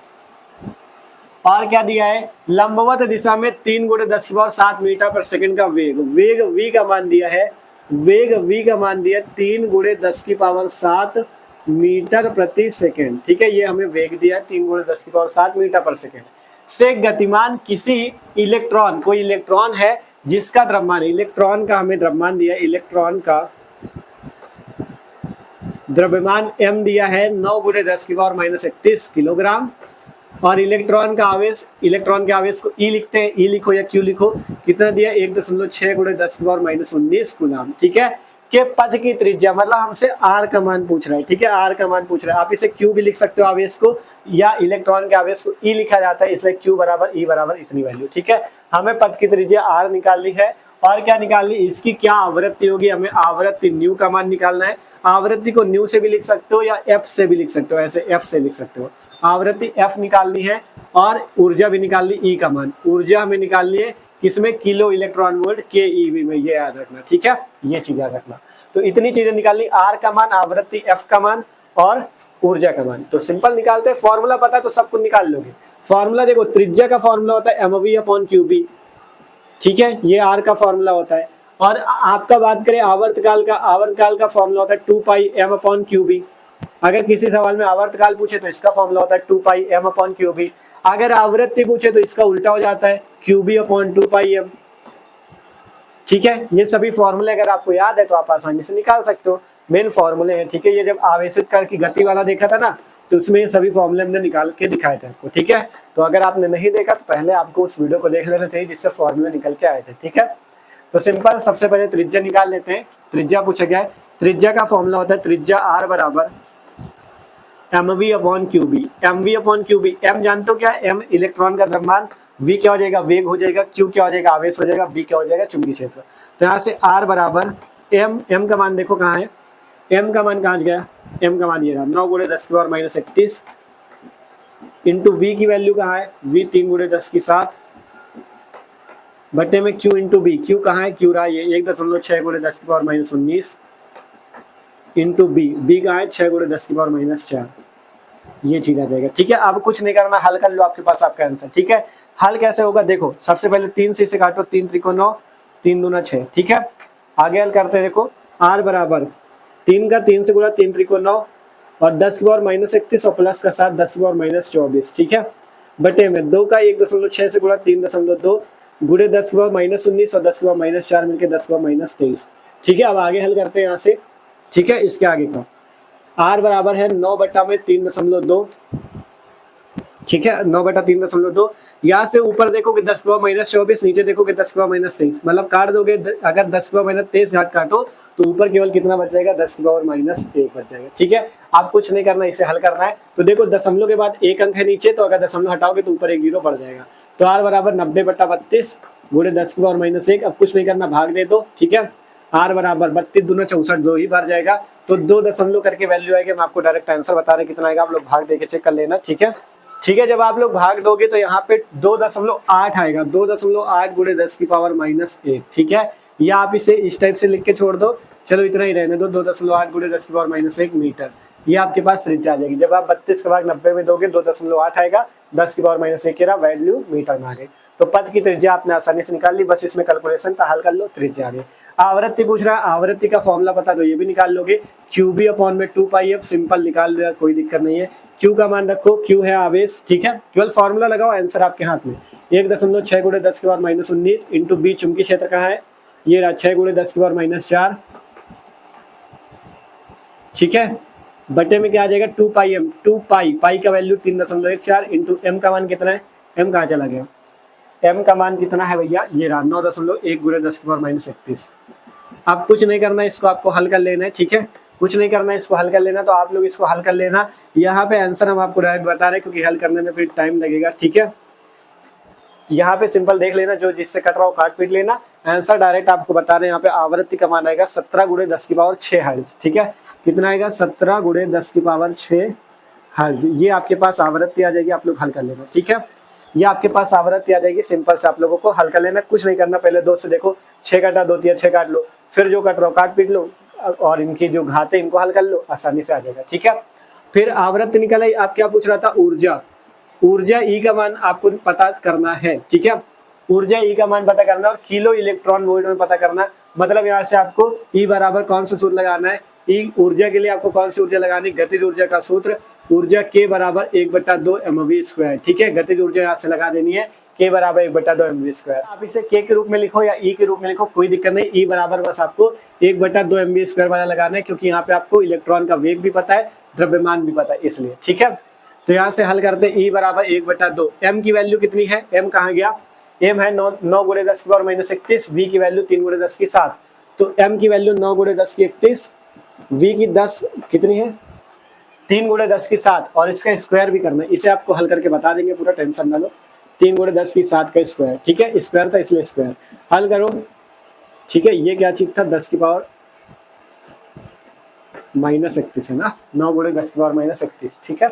और क्या दिया है, लंबवत दिशा में 3 गुणे 10 की पावर 7 मीटर पर सेकंड का वेग, वेग v का मान दिया है, वेग v का मान दिया 3 गुणे 10 की पावर 7 मीटर प्रति सेकंड, ठीक है। ये हमें वेग दिया है 3 गुणे 10 की पावर 7 मीटर पर सेकंड से गतिमान किसी इलेक्ट्रॉन, कोई इलेक्ट्रॉन है जिसका द्रव्यमान, इलेक्ट्रॉन का हमें द्रव्यमान दिया, इलेक्ट्रॉन का द्रव्यमान m दिया है 9 × 10⁻31 किलोग्राम, और इलेक्ट्रॉन का आवेश, इलेक्ट्रॉन के आवेश को E लिखते हैं, E लिखो या Q लिखो, कितना दिया 1.6 × 10⁻19 कूलम, ठीक है। के पथ की त्रिज्या, मतलब हमसे R का मान पूछ रहा है, ठीक है, R का मान पूछ रहा है। आप इसे Q भी लिख सकते हो आवेश को, या इलेक्ट्रॉन के आवेश को E लिखा जाता है, इसलिए Q बराबर E बराबर इतनी वैल्यू, ठीक है। हमें पथ की त्रिज्या R निकालनी है, और क्या निकालनी, इसकी क्या आवृत्ति होगी, हमें आवृत्ति न्यू का मान निकालना है। आवृत्ति को न्यू से भी लिख सकते हो या एफ से भी लिख सकते हो, ऐसे एफ से लिख सकते हो। आवृत्ति एफ निकालनी है, और ऊर्जा भी निकालनी, ई का मान, ऊर्जा हमें निकालनी है किसमें, किलो इलेक्ट्रॉन वोल्ट के ईवी में, ये याद रखना, ठीक है, ये चीज याद रखना। तो इतनी चीजें निकालनी, आर का मान, आवृत्ति एफ का मान, और ऊर्जा का मान। तो सिंपल निकालते हैं, फॉर्मूला पता है तो सब कुछ निकाल लोगे। फॉर्मूला देखो, त्रिज्या का फॉर्मूला होता है mv/qb, ठीक है, ये आर का फॉर्मूला होता है। और आपका बात करें आवर्तकाल का, आवर्तकाल का फॉर्मूला होता है 2πm/qb। अगर किसी सवाल में आवर्तकाल पूछे तो इसका फॉर्मूला होता है 2πm/qb। अगर आवृत्ति पूछे तो इसका उल्टा हो जाता है qb/2πm, ठीक है। ये सभी फॉर्मूले अगर आपको याद है तो आप आसानी से निकाल सकते हो, मेन फॉर्मूले हैं, ठीक है। ये जब आवेशित कण की गति वाला देखा था ना, तो उसमें ये सभी फॉर्मूले हमने निकाल के दिखाए थे आपको, ठीक है। तो अगर आपने नहीं देखा तो पहले आपको उस वीडियो को देख लेना चाहिए जिससे फॉर्मूले निकल के आए थे, ठीक है। तो सिंपल सबसे पहले त्रिज्या निकाल लेते हैं। त्रिज्या पूछा गया है, त्रिज्या का फॉर्मूला होता है त्रिज्या r बराबर mv/qb। mv/qb, m जानते हो क्या है, m इलेक्ट्रॉन का द्रव्यमान, v क्या हो जाएगा, वेग हो जाएगा, q क्या हो जाएगा, आवेश हो जाएगा, b क्या हो जाएगा, चुंबकीय क्षेत्र। तो यहाँ से r बराबर m का मान देखो कहाँ है, m का मान कहाँ गया, m का मान ये रहा 9 × 10⁻31 इंटू v की वैल्यू कहाँ है, v 3 × 10⁷ बटे में q इंटू बी, q कहाँ है, q रहा ये 1.6 × 10⁻19 इंटू बी कहाँ है 6 × 10⁻4, ये चीज आ जाएगा, ठीक है। अब कुछ नहीं करना, हल कर लो, आपके पास आपका आंसर, ठीक है। हल कैसे होगा देखो, सबसे पहले 3 से इसे काटो, 3 त्रिको 9, 3 दूना 6, ठीक है। आगे हल करते हैं, देखो r बराबर 3 का 3 से गुणा, 3 त्रिको 9 और 10⁻31 और प्लस का 7 10⁻24, ठीक है, बटे में 2 का 1.6 से गुणा 3.2 गुणे 10⁻19 और 10⁻4 मिलके 10⁻23, ठीक है। अब आगे हल करते हैं यहाँ से, ठीक है। इसके आगे का r बराबर है 9/3.2, ठीक है, 9/3.2। यहाँ से ऊपर देखोगे 10⁻24, नीचे देखोगे 10⁻23, मतलब काट दोगे, अगर 10⁻23 घाट काटो तो ऊपर केवल कितना बच जाएगा, 10⁻1 बच जाएगा, ठीक है। आप कुछ नहीं करना, इसे हल करना है। तो देखो दशमलव के बाद एक अंक है नीचे, तो अगर दशमलव हटाओगे तो ऊपर एक 0 बढ़ जाएगा। तो r बराबर 90/32 गुणे 10⁻1। अब कुछ नहीं करना, भाग दे दो, ठीक है। r बराबर 32 दूना 64, 2 ही भर जाएगा, तो 2 दशमलव करके वैल्यू आएगी। मैं आपको डायरेक्ट आंसर बता रहे कितना आएगा, आप लोग भाग देके चेक कर लेना, ठीक है, ठीक है। जब आप लोग भाग दोगे तो यहाँ पे 2.8 आएगा, 2.8 गुणे 10⁻1, ठीक है। या आप इसे इस टाइप से लिख के छोड़ दो, चलो इतना ही रहने दो, 2.8 गुणे 10⁻1 मीटर, ये आपके पास त्रिज्या आ जाएगी। जब आप 32 का भाग 90 में दोगे 2.8 आएगा, 10⁻1 की वैल्यू मीटर में आ गई। तो पथ की त्रिज्या आपने आसानी से निकाल ली, बस इसमें कैलकुलेशन था, हल कर लो, त्रिज्या आ गई। आवृत्ति पूछ रहा है, आवृत्ति का फॉर्मूला पता तो ये भी निकाल लोगे, qb/2πf, सिंपल निकाल लिया, कोई दिक्कत नहीं है। q का मान रखो, q है आवेश, ठीक है, केवल फॉर्मूला लगाओ, आंसर आपके हाथ में। 1.6 गुणे 10⁻19 इंटू बी, चुंबकीय क्षेत्र कहाँ है, ये रहा 6 गुणे 10⁻4, ठीक है, बटे में क्या आ जाएगा 2πm, 2π, पाई का वैल्यू 3.14 इंटू m का मान कितना है, m कहाँ चला गया, m का मान कितना है भैया, ये रहा 9.1 गुणे 10⁻31। अब कुछ नहीं करना, इसको आपको हल कर लेना है, ठीक है, कुछ नहीं करना है, इसको हल कर लेना। तो आप लोग इसको हल कर लेना, यहाँ पे आंसर हम आपको डायरेक्ट बता रहे हैं क्योंकि हल करने में फिर टाइम लगेगा, ठीक है। यहाँ पे सिंपल देख लेना, जो जिससे कट रहा हो काट पीट लेना, आंसर डायरेक्ट आपको बता रहे हैं। यहाँ पे आवृत्ति का मान आएगा 17 गुणे 10⁻6 हर्ट्ज, ठीक है, कितना आएगा 17 गुणे 10⁻6 हर्ट्ज, ये आपके पास आवृत्ति आ जाएगी, आप लोग हल कर लेना, ठीक है। ये आपके पास आवृत्ति आ जाएगी, सिंपल से आप लोगों को हल कर लेना, कुछ नहीं करना। पहले 2 से देखो, 6 काटा, 2 3 6 काट लो, फिर जो कट रहा हो काट पीट लो, और इनकी जो घाते इनको हल कर लो, आसानी से आ जाएगा, ठीक है। फिर आवृत्ति निकल आई। आप क्या पूछ रहा था, ऊर्जा, ऊर्जा ई का मान आपको पता करना है, ठीक है, ऊर्जा ई का मान पता करना और किलो इलेक्ट्रॉन वोल्ट में पता करना। मतलब यहाँ से आपको ई बराबर कौन सा सूत्र लगाना है, ई ऊर्जा के लिए आपको कौन सी ऊर्जा लगानी, गतिज ऊर्जा का सूत्र, ऊर्जा के बराबर 1/2 mv², ठीक है, गतिज ऊर्जा यहाँ से लगा देनी है, K बराबर 1/2 mv²। आप इसे K के रूप में लिखो या E के रूप में लिखो, कोई दिक्कत नहीं। E बराबर बस आपको 1/2 mv² वाला लगाना है, क्योंकि यहाँ पे आपको इलेक्ट्रॉन का वेग भी पता है, द्रव्यमान भी पता है, इसलिए। ठीक है, तो यहाँ से हल करते हैं। E बराबर 1/2। M की वैल्यू कितनी है, M कहाँ गया, M है 9 × 10⁻31। V की वैल्यू 3 × 10⁻7। तो M की वैल्यू 9 × 10⁻31, V की 10 कितनी है 3 × 10⁻7, और इसका स्क्वायर भी करना है। इसे आपको हल करके बता देंगे, पूरा टेंशन ना लो। 3 × 10⁻7 का स्क्वायर, ठीक है, स्क्वायर था इसलिए स्क्वायर। हल करो, ठीक है, ये क्या चीज था, 10⁻−31 है ना, 9 × 10⁻−31। ठीक है,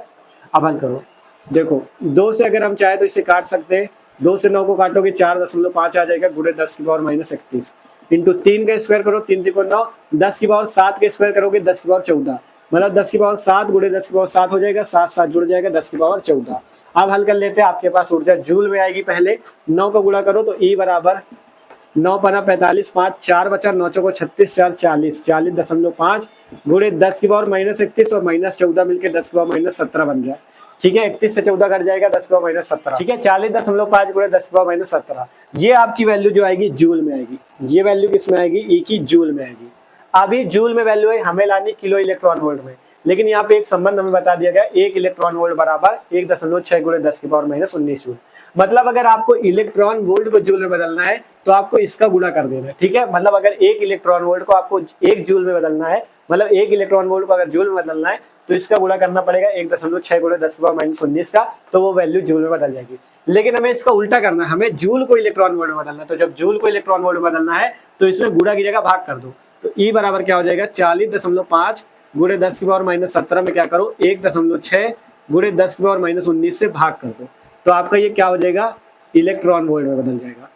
अब हल करो। देखो 2 से अगर हम चाहे तो इसे काट सकते हैं। 2 से 9 को काटोगे 4.5 आ जाएगा, × 10⁻−31 इंटू 3 का स्क्वायर करो, 3 × 9, 10⁻7 का स्क्वायर करोगे 10⁻14, मतलब 10⁻7 × 10⁻7 हो जाएगा, 7 7 जुड़ जाएगा 10⁻14। अब हल कर लेते हैं। आपके पास ऊर्जा जूल में आएगी, पहले 9 का गुणा करो तो E बराबर 9 × 45, 5 4 बचा, 9 चौको 36, 4 40, 40.5 गुणे 10⁻−31 और -14 मिलकर 10⁻−17 बन गया। ठीक है, 31 से 14 कट जाएगा, 10⁻−17। ठीक है, 40.5 गुणे 10⁻−17, ये आपकी वैल्यू जो आएगी जूल में आएगी। ये वैल्यू किस में आएगी, E की जूल में आएगी। अभी जूल में वैल्यू है, हमें लानी किलो इलेक्ट्रॉन वोल्ट में, लेकिन यहाँ पे एक संबंध हमें बता दिया गया, 1 इलेक्ट्रॉन वोल्ट बराबर 1.6 × 10⁻−19 जूल। मतलब अगर आपको इलेक्ट्रॉन वोल्ट को जूल में बदलना है तो आपको इसका गुणा कर देना है। ठीक है, मतलब अगर 1 इलेक्ट्रॉन वोल्ट को आपको 1 जूल में बदलना है, मतलब 1 इलेक्ट्रॉन वोल्ट को अगर जूल में बदलना है तो इसका गुणा करना पड़ेगा 1.6 × 10⁻−19 का, तो वो वैल्यू जूल में बदल जाएगी। लेकिन हमें इसका उल्टा करना है, हमें जूल को इलेक्ट्रॉन वोल्ट में बदलना है। तो जब जूल को इलेक्ट्रॉन वोल्ट में बदलना है तो इसमें गुणा की जगह भाग कर दो। तो E बराबर क्या हो जाएगा, 40.5 गुणे 10⁻−17 में क्या करो 1.6 गुणे 10⁻−19 से भाग कर दो, तो आपका ये क्या हो जाएगा, इलेक्ट्रॉन वोल्ट में बदल जाएगा।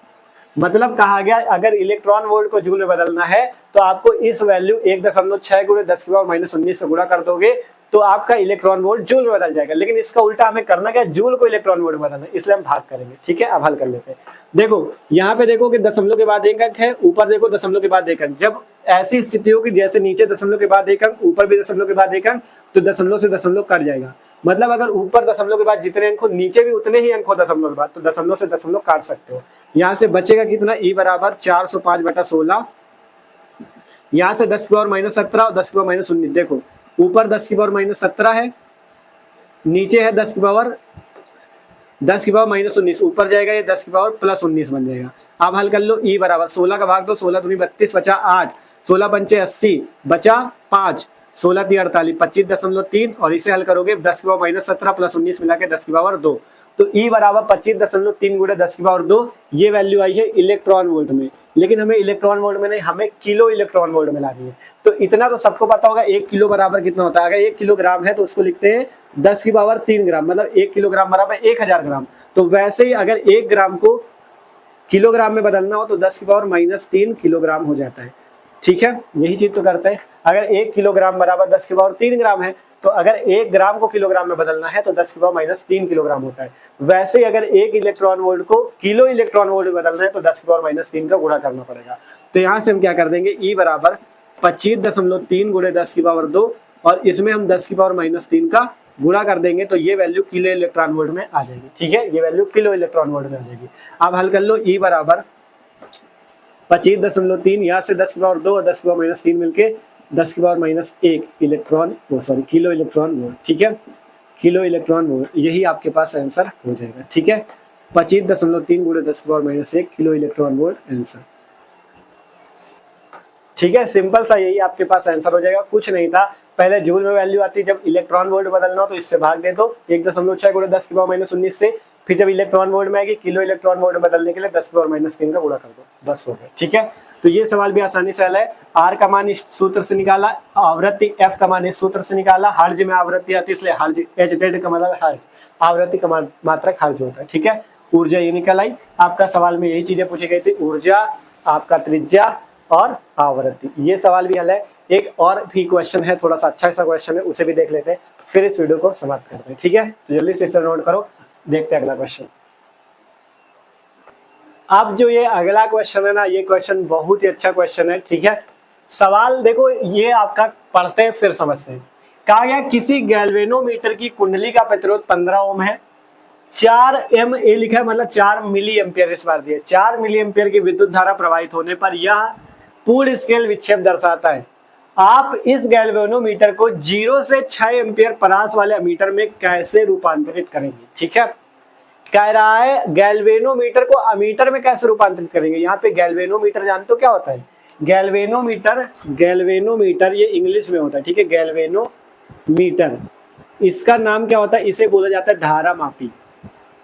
मतलब कहा गया अगर इलेक्ट्रॉन वोल्ट को जूल में बदलना है तो आपको इस वैल्यू 1.6 गुणे 10⁻−19 से गुणा कर दोगे तो आपका इलेक्ट्रॉन वोल्ट जूल में बदल जाएगा। लेकिन इसका उल्टा हमें करना क्या, जूल को इलेक्ट्रॉन वोल्ट में बदलना है, इसलिए हम भाग करेंगे। ठीक है, अब हल कर लेते हैं। देखो यहाँ पे देखो कि दशमलव के बाद 1 अंक है, ऊपर देखो दशमलव के बाद 1 अंक। जब ऐसी स्थिति होगी जैसे नीचे दशमलव के बाद 1 अंक, ऊपर भी दशमलव के बाद 1 अंक, तो दशमलव से दशमलव कट जाएगा। मतलब अगर ऊपर दशमलव के बाद जितने अंक हो नीचे भी उतने ही अंक हो दशमलव के बाद, तो दशमलव से दशमलव काट सकते हो। यहाँ से बचेगा कितना, E बराबर 405/16। यहाँ से 10⁻−17 और 10⁻−19, देखो ऊपर 10⁻−17 है, नीचे है 10⁻−19, ऊपर जाएगा ये 10⁻+19 बन जाएगा। अब हल कर लो। E बराबर 16 का भाग दो, 16 दूनी 32 बचा 8, 16 पंचे 80 बचा 5, 16 × 3 = 48, 25.3, और इसे हल करोगे 10⁻−17 + 19 मिला के 10⁻2। तो E बराबर 25.3 गुणे 10⁻2, ये वैल्यू आई है इलेक्ट्रॉन वोल्ट में। लेकिन हमें इलेक्ट्रॉन वोल्ट में नहीं, हमें किलो इलेक्ट्रॉन वोल्ट में लानी है। तो इतना तो सबको पता होगा, 1 किलो बराबर कितना होता है। अगर 1 किलोग्राम है तो उसको लिखते हैं 10⁻3 ग्राम, मतलब 1 किलोग्राम बराबर 1000 ग्राम। तो वैसे ही अगर 1 ग्राम को किलोग्राम में बदलना हो तो 10⁻−3 किलोग्राम हो जाता है। ठीक है, यही चीज तो करते हैं। अगर 1 किलोग्राम बराबर 10⁻3 ग्राम है, तो अगर 1 ग्राम को किलोग्राम में बदलना है तो 10⁻−3 किलोग्राम होता है। वैसे ही अगर 1 इलेक्ट्रॉन वोल्ट को किलो इलेक्ट्रॉन वोल्ट में बदलना है तो 10⁻−3 का गुणा करना पड़ेगा। तो यहाँ से हम क्या कर देंगे, E बराबर 25.3 गुणे 10⁻2, और इसमें हम 10⁻−3 का गुणा कर देंगे तो ये वैल्यू किलो इलेक्ट्रॉन वोल्ट में आ जाएगी। ठीक है, ये वैल्यू किलो इलेक्ट्रॉन वोल्ट में आ जाएगी। अब हल कर लो। E बराबर 25.3, यहाँ से 10⁻2 और 10⁻−3 मिलके 10⁻−1 इलेक्ट्रॉन किलो इलेक्ट्रॉन वोल्ट। ठीक है, किलो इलेक्ट्रॉन वोल्ट, यही आपके पास आंसर हो जाएगा। ठीक है, 25.3 गुणे 10⁻−1 किलो इलेक्ट्रॉन वोल्ट आंसर। ठीक है, सिंपल सा यही आपके पास आंसर हो जाएगा, कुछ नहीं था। पहले जूल में वैल्यू आती है, जब इलेक्ट्रॉन वोल्ट बदलना हो तो इससे भाग दे दो 1.6 गुणे 10⁻−19 से, फिर जब इलेक्ट्रॉन वोल्ट में आएगी किलो इलेक्ट्रॉन वोल्ट बदलने के लिए 10⁻−3 का गुणा कर दो, बस हो गया। ठीक है, तो ये सवाल भी आसानी से हल है। R का मान इस सूत्र से निकाला, आवृत्ति F का मान इस सूत्र से निकाला, हर्ज में आवृत्ति आती है इसलिए हर्ज HZ का मतलब हर्ज, आवृत्ति का मात्रक हर्ज होता है। ठीक है, ऊर्जा ये निकल आई। आपका सवाल में यही चीजें पूछी गई थी, ऊर्जा, आपका त्रिज्या और आवृत्ति। ये सवाल भी हल है। एक और भी क्वेश्चन है, थोड़ा सा अच्छा सा क्वेश्चन है, उसे भी देख लेते हैं, फिर इस वीडियो को समाप्त करते हैं। ठीक है, तो जल्दी से इसे नोट करो, देखते हैं अगला क्वेश्चन। अब जो ये अगला क्वेश्चन है ना, ये क्वेश्चन बहुत ही अच्छा क्वेश्चन है। ठीक है, सवाल देखो, ये आपका पढ़ते हैं फिर समझते हैं। कहा गया किसी गैल्वेनोमीटर की कुंडली का प्रतिरोध 15 ओम है 4 MA लिखा है, मतलब 4 मिली एम्पियर इस बार दिया। 4 मिली एम्पियर की विद्युत धारा प्रवाहित होने पर यह पूर्ण स्केल विक्षेप दर्शाता है। आप इस गैल्वेनोमीटर को 0 से 6 एम्पियर परास वाले अमीटर में कैसे रूपांतरित करेंगे? ठीक है, कह रहा है गैल्वेनोमीटर को अमीटर में कैसे रूपांतरित करेंगे। यहाँ पे गैल्वेनोमीटर जानते हो क्या होता है? गैल्वेनोमीटर ये इंग्लिश में होता है, ठीक है। गैल्वेनोमीटर, इसका नाम क्या होता है? इसे बोला जाता है धारा मापी।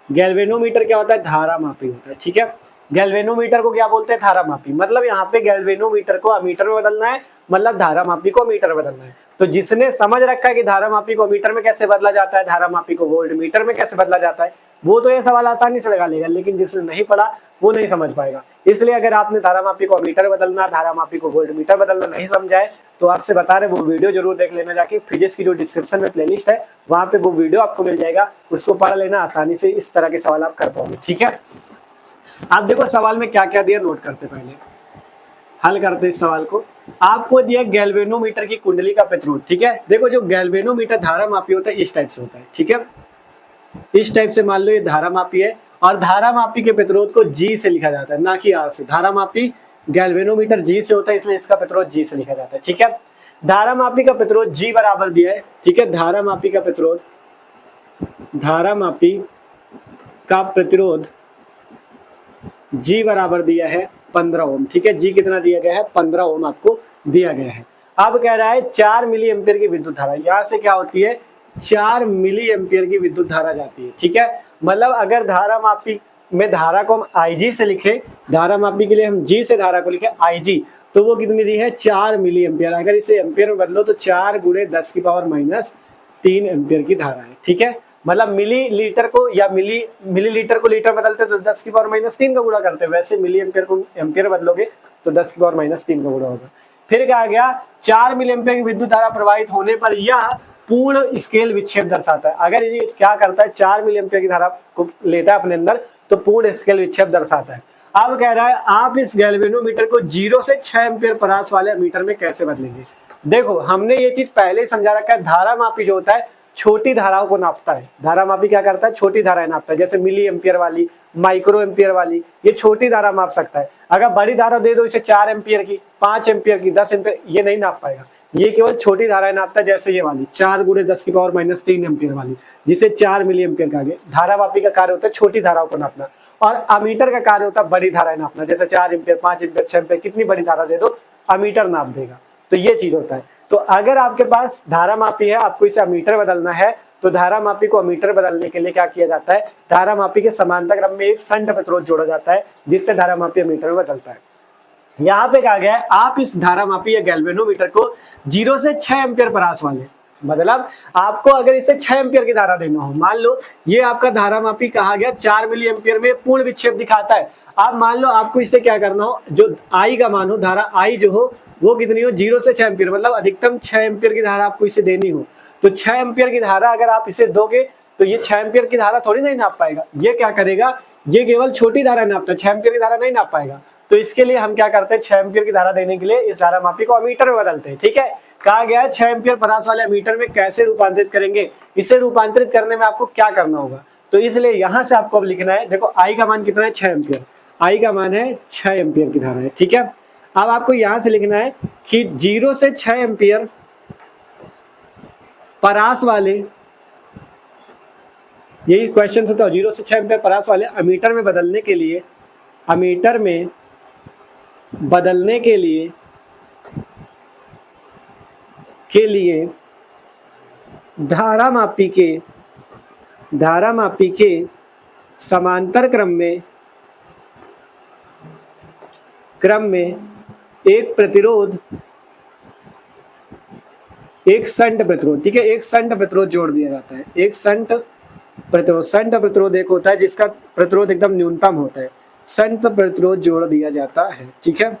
गैल्वेनोमीटर क्या होता है? धारा मापी होता है, ठीक है। गैल्वेनोमीटर को क्या बोलते हैं? धारा मापी। मतलब यहाँ पे गैल्वेनोमीटर को अमीटर में बदलना है, मतलब धारा मापी को अमीटर में बदलना है। तो जिसने समझ रखा है कि धारा मापी को अमीटर में कैसे बदला जाता है, धारा मापी को वोल्ट मीटर में कैसे बदला जाता है, वो तो ये सवाल आसानी से लगा लेगा, लेकिन जिसने नहीं पढ़ा वो नहीं समझ पाएगा। इसलिए अगर आपने धारा मापी को अमीटर बदलना, धारा मापी को वोल्ट मीटर बदलना नहीं समझाए तो आपसे बता रहे वो वीडियो जरूर देख लेना, जाके फिजिक्स की जो डिस्क्रिप्शन में प्लेलिस्ट है वहां पे वो वीडियो आपको मिल जाएगा, उसको पढ़ लेना, आसानी से इस तरह के सवाल आप कर पाओगे, ठीक है। आप देखो सवाल में क्या क्या दिया, नोट करते, पहले हल करते इस सवाल को। आपको दिया गैल्वेनोमीटर की कुंडली का प्रतिरोध, ठीक है। देखो जो गैल्वेनोमीटर धारा मापी होता है इस टाइप से होता है, ठीक है। इस टाइप से मान लो ये धारा मापी है और धारा मापी के प्रतिरोध को G से लिखा जाता है, ना कि R से। धारा मापी गैल्वेनोमीटर G से होता है, इसलिए इसका प्रतिरोध G से लिखा जाता है, ठीक है। धारा मापी का प्रतिरोध G बराबर दिया है, ठीक है। धारा मापी का प्रतिरोध G बराबर दिया है 15 ओम, ठीक है। G कितना दिया गया है? 15 ओम आपको दिया गया है। अब कह रहा है 4 मिली एम्पियर की विद्युत धारा, यहाँ से क्या होती है? 4 मिली एम्पियर की विद्युत धारा जाती है, ठीक है। मतलब अगर धारा मापी में धारा को हम IG से लिखे, धारा मापी के लिए हम G से धारा को लिखे IG, तो वो कितनी दी है? 4 मिली एम्पियर। अगर इसे एम्पियर में बदलो तो 4 गुणे 10 की पावर -3 एम्पियर की धारा है, ठीक है। मतलब मिली लीटर को या मिलीलीटर को लीटर बदलते तो 10 की पावर -3 का गुणा करते, वैसे मिली एम्पियर को एम्पियर बदलोगे तो 10 की पावर -3 का गुणा होगा। फिर क्या आ गया? 4 मिली एम्पियर की विद्युत धारा प्रवाहित होने पर यह पूर्ण स्केल विक्षेप दर्शाता है। अगर ये क्या करता है? 4 मिली एम्पियर की धारा को लेता है अपने अंदर तो पूर्ण स्केल विक्षेप दर्शाता है। अब कह रहा है आप इस गैल्वेनोमीटर को 0 से 6 एम्पियर परास वाले मीटर में कैसे बदलेंगे। देखो हमने ये चीज पहले ही समझा रखा है, धारा मापी जो होता है छोटी धाराओं को नापता है। धारा मापी क्या करता है? छोटी धाराएं नापता है, जैसे मिली एम्पियर वाली, माइक्रो एम्पियर वाली, ये छोटी धारा माप सकता है। अगर बड़ी धारा दे दो इसे 4 एम्पियर की, 5 एम्पियर की, 10 एम्पियर, ये नहीं नाप पाएगा। ये केवल छोटी धाराएं नापता है, जैसे ये वाली 4 गुणे 10 की पावर -3 एम्पियर वाली, जिसे 4 मिली एम्पियर कहा गया। धारा मापी का कार्य होता है छोटी धाराओं को नापना, और अमीटर का कार्य होता है बड़ी धाराएं नापना, जैसे 4 एम्पियर, 5 एम्पियर, 6 एम्पियर, कितनी बड़ी धारा दे दो अमीटर नाप देगा। तो ये चीज होता है। तो अगर आपके पास धारा मापी है, आपको इसे अमीटर बदलना है, तो धारा मापी को अमीटर बदलने के लिए क्या किया जाता है? धारा मापी के समांतर क्रम में एक शंट प्रतिरोध जोड़ा जाता है, जिससे धारा मापी अमीटर में बदलता है। यहाँ पे कहा गया है आप इस धारा मापी या गैल्वेनोमीटर को 0 से 6 एम्पियर परास वाले, मतलब आपको अगर इसे 6 एम्पियर की धारा देना हो, मान लो ये आपका धारा मापी कहा गया 4 मिली एम्पियर में पूर्ण विक्षेप दिखाता है। अब मान लो आपको इसे क्या करना हो, जो I का मान हो, धारा I जो हो वो कितनी हो? 0 से 6 एम्पियर, मतलब अधिकतम 6 एम्पियर की धारा आपको इसे देनी हो। तो 6 एम्पियर की धारा अगर आप इसे दोगे तो ये 6 एम्पियर की धारा थोड़ी नहीं नाप पाएगा। ये क्या करेगा? ये केवल छोटी धारा नापता है, 6 एम्पियर की धारा नहीं नाप पाएगा। तो इसके लिए हम क्या करते हैं? 6 एम्पियर की धारा देने के लिए इस धारा मापी को अमीटर में बदलते हैं, ठीक है। कहा गया है 6 एम्पियर परास वाले अमीटर में कैसे रूपांतरित करेंगे। इसे रूपांतरित करने में आपको क्या करना होगा? तो इसलिए यहां से आपको अब लिखना है, देखो I का मान कितना है? 6 एम्पियर। I का मान है 6 एम्पियर की धारा है, ठीक है। अब आपको यहां से लिखना है कि 0 से 6 एम्पियर परास वाले, यही क्वेश्चन होता है, 0 से 6 एम्पियर परास वाले अमीटर में बदलने के लिए, अमीटर में बदलने के लिए धारा मापी के समांतर क्रम में एक प्रतिरोध, एक शंट प्रतिरोध, ठीक है, एक शंट प्रतिरोध जोड़ दिया जाता है। एक शंट प्रतिरोध एक होता है जिसका प्रतिरोध एकदम न्यूनतम होता है, शंट प्रतिरोध जोड़ दिया जाता है, ठीक है।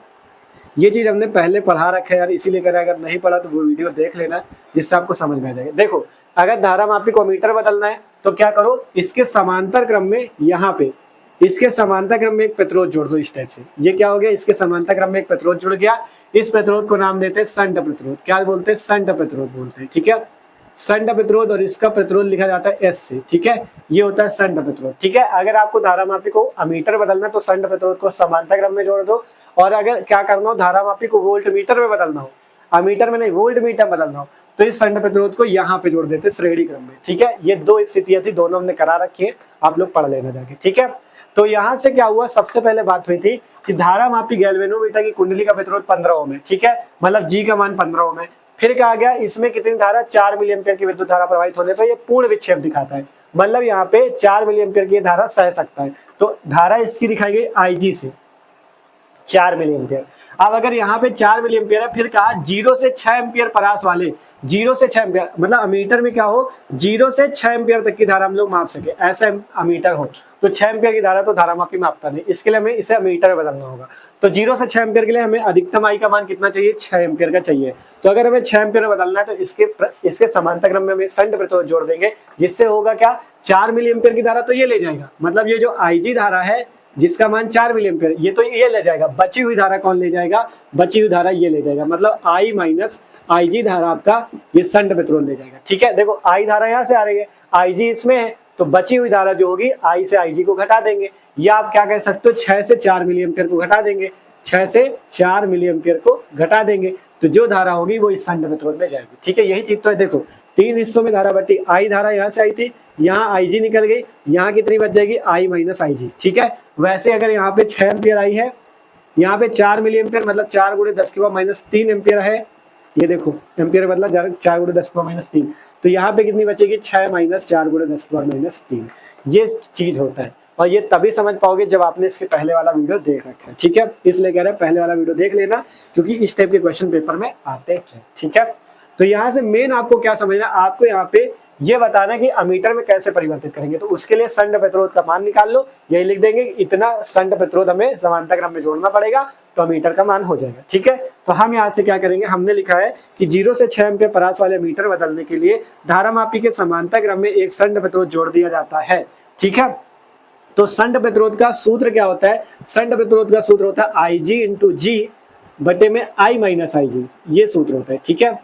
ये चीज हमने पहले पढ़ा रखा है यार, इसीलिए कह रहा है, अगर नहीं पढ़ा तो वो वीडियो देख लेना, जिससे आपको समझ में आ जाएगा। देखो अगर धारा मापी को मीटर बदलना है तो क्या करो, इसके समांतर क्रम में, यहाँ पे इसके समांतर क्रम में एक प्रतिरोध जोड़ दो इस टाइप से। ये क्या हो गया? इसके समांतर क्रम में एक प्रतिरोध जुड़ गया। इस प्रतिरोध को नाम देते हैं शंट प्रतिरोध। क्या बोलते हैं? शंट प्रतिरोध बोलते हैं, ठीक है। संड प्रतिरोध और इसका प्रतिरोध लिखा जाता है एस से, ठीक है। ये होता है संड प्रतिरोध, ठीक है। अगर आपको धारामापी को अमीटर बदलना है तो संड प्रतिरोध को समांतर क्रम में जोड़ दो, और अगर क्या करना हो धारामापी को वोल्ट मीटर में बदलना हो, अमीटर में नहीं वोल्ट मीटर बदलना हो, तो इस संड प्रतिरोध को यहाँ पे जोड़ देते श्रेणी क्रम में, ठीक है। ये दो स्थितियां थी, दोनों हमने करा रखी है, आप लोग पढ़ लेना जाके, ठीक है। तो यहाँ से क्या हुआ, सबसे पहले बात हुई थी कि धारामापी गैल्वेनोमीटर की कुंडली का प्रतिरोध 15 ओम है, ठीक है, मतलब जी का मान 15 ओम है। फिर कहा गया इसमें कितनी धारा, 4 मिली एम्पियर की विद्युत धारा प्रवाहित होने पर यह पूर्ण विक्षेप दिखाता है, मतलब यहाँ पे 4 मिली एम्पियर की धारा सह सकता है। तो धारा इसकी दिखाई गई IG से 4 मिली एम्पियर। अब अगर यहाँ पे 4 मिली एम्पियर है, फिर कहा 0 से 6 एम्पियर परास वाले, 0 से 6 एम्पियर मतलब अमीटर में क्या हो 0 से 6 एम्पियर तक की धारा हम लोग माप सके, ऐसा अमीटर हो तो 6 एम्पियर की धारा तो धारामापी मापता नहीं, इसके लिए हमें इसे अमीटर में बदलना होगा। तो 0 से 6 एम्पियर के लिए हमें अधिकतम आई का मान कितना चाहिए, 6 एम्पियर का चाहिए। तो अगर हमें 6 एम्पियर में बदलना है तो इसके समांतर क्रम में हमें संड प्रतिरोध जोड़ देंगे, जिससे होगा क्या 4 मिली एम्पियर की धारा तो ये ले जाएगा, मतलब ये जो IG धारा है जिसका मान 4 मिली एम्पियर ये तो ये ले जाएगा, बची हुई धारा कौन ले जाएगा, बची हुई धारा ये ले जाएगा, मतलब I माइनस IG धारा आपका ये संड प्रतिरोध ले जाएगा, ठीक है। देखो I धारा यहाँ से आ रही है, IG इसमें है, तो बची हुई धारा जो होगी I से IG को घटा देंगे, या आप क्या कह सकते हो 6 से 4 मिली एम्पियर को घटा देंगे, 6 से 4 मिली एम्पियर को घटा देंगे, तो जो धारा होगी वो इस संड प्रतिरोध में जाएगी, ठीक है। यही चीज तो है, देखो 3 हिस्सों में धारा बटी, I धारा यहाँ से आई थी, यहाँ IG निकल गई, यहाँ कितनी बच जाएगी I माइनस IG, ठीक है। वैसे अगर यहाँ पे 6 एम्पियर आई है, यहाँ पे 4 मिली एम्पियर मतलब 4 गुणे 10 की पावर माइनस 3 एम्पियर है, ये देखो एम्पियर बदला 4 गुणे 10 की पावर माइनस 3, तो यहाँ पे कितनी बचेगी 6 माइनस 4 गुणे 10 की पावर माइनस 3। ये चीज होता है, और ये तभी समझ पाओगे जब आपने इसके पहले वाला वीडियो देख रखा है, ठीक है। इसलिए कह रहे हैं पहले वाला वीडियो देख लेना, क्योंकि इस टाइप के क्वेश्चन पेपर में आते हैं, ठीक है। तो यहाँ से मेन आपको क्या समझना, आपको यहाँ पे ये बताना है कि अमीटर में कैसे परिवर्तित करेंगे, तो उसके लिए संड प्रतिरोध का मान निकाल लो, यही लिख देंगे इतना संड प्रतिरोध हमें समांतर क्रम में जोड़ना पड़ेगा तो अमीटर का मान हो जाएगा, ठीक है। तो हम यहाँ से क्या करेंगे, हमने लिखा है कि 0 से 6 एम्पियर परास वाले मीटर बदलने के लिए धारामापी के समांतर क्रम में एक संड प्रतिरोध जोड़ दिया जाता है, ठीक है। तो संड प्रतिरोध का सूत्र क्या होता है, संड प्रतिरोध का सूत्र होता है IG इंटू G बटे में I माइनस IG, ये सूत्र होता है, ठीक है।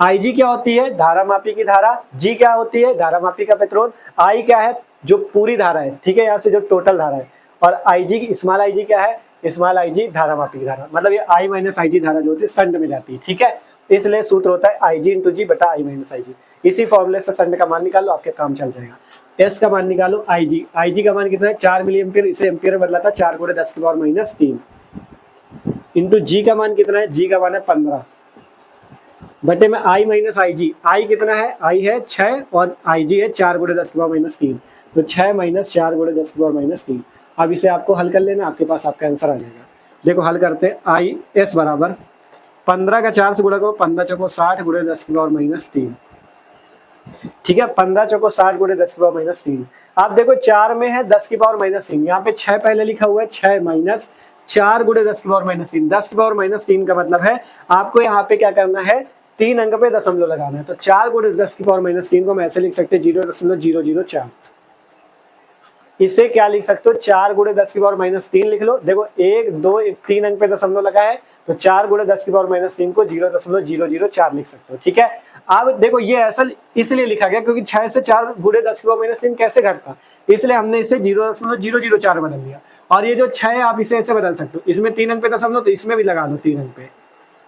IG क्या होती है, धारामापी की धारा, G क्या होती है, धारामापी का प्रतिरोध, I क्या है जो पूरी धारा है, ठीक है, यहाँ से जो टोटल धारा है, और IG स्मॉल IG क्या है, स्मॉल IG धारामापी की धारा, मतलब ये I माइनस IG धारा जो होती है संड में जाती है, ठीक है। इसलिए सूत्र होता है IG इंटू G बटा I माइनस IG। इसी फॉर्मूले से संड का मान निकालो, आपके काम चल जाएगा। S का मान निकालो IG का मान कितना है 4 मिली एम्पियर, इसे एम्पियर में बदला था 4 गुणे 10 की पावर माइनस 3 इंटू G का मान कितना है, G का मान है 15 बटे में I माइनस IG, I कितना है, I है 6 और IG है 4 गुणे 10 की पावर माइनस 3, तो 6 माइनस 4 गुणे 10 की पावर माइनस 3। अब इसे आपको हल कर लेना, आपके पास आपका आंसर आ जाएगा। देखो हल करते हैं, IS बराबर 15 का 4 से गुणा करो, 15 चौको 60 गुणे 10 की पावर माइनस 3, ठीक है, 15 चौको 60 गुणे 10 की पावर माइनस 3। आप देखो 4 में है 10 की पावर माइनस 3, यहाँ पे 6 पहले लिखा हुआ है, 6 माइनस 4 गुणे 10 की पावर माइनस 3, 10 की पावर माइनस 3 का मतलब है आपको यहाँ पे क्या करना है, 3 अंक पे दशमलव लगाना है, तो 4 गुणे 10 की पावर माइनस 3 को हम ऐसे लिख सकते हैं 0.004। इसे क्या लिख सकते हो, 4 गुणे 10 की पावर माइनस 3 लिख लो। देखो 1 2 3 अंक पे दशमलव लगा है, तो 4 गुणे 10 की पावर माइनस 3 को 0.004 लिख सकते हो, ठीक है। अब देखो ये ऐसा इसलिए लिखा गया क्योंकि 6 से 4 गुणे 10 की पावर माइनस 3 कैसे घटता, इसलिए हमने इसे 0.004 बदल दिया। और ये जो 6 है आप इसे ऐसे बदल सकते हो, इसमें 3 अंक पे दशमलव, तो इसमें भी लगा दो 3 अंक पे,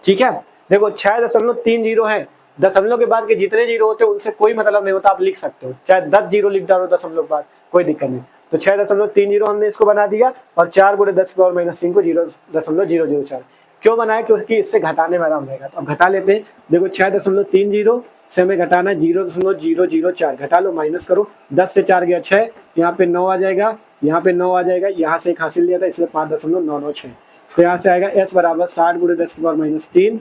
ठीक है। देखो 6.30 है, दशमलव के बाद के जितने जीरो होते हैं उनसे कोई मतलब नहीं होता, आप लिख सकते हो, चाहे 10 जीरो लिख डालो दशमलव के बाद, कोई दिक्कत नहीं। तो 6.30 हमने इसको बना दिया, और 4 गुणे 10 की पावर माइनस 3 को 0.004 क्यों बनाया, क्योंकि इससे घटाने में आराम रहेगा। तो अब घटा लेते हैं, देखो 6.30 से हमें घटाना 0.004, घटा लो, माइनस करो, 10 से 4 गया 6, यहाँ पे 9 आ जाएगा, यहाँ पे 9 आ जाएगा, यहाँ से एक हासिल लिया था इसलिए 5.996, तो यहाँ से आएगा S बराबर 60 गुणे 10 की पावर माइनस 3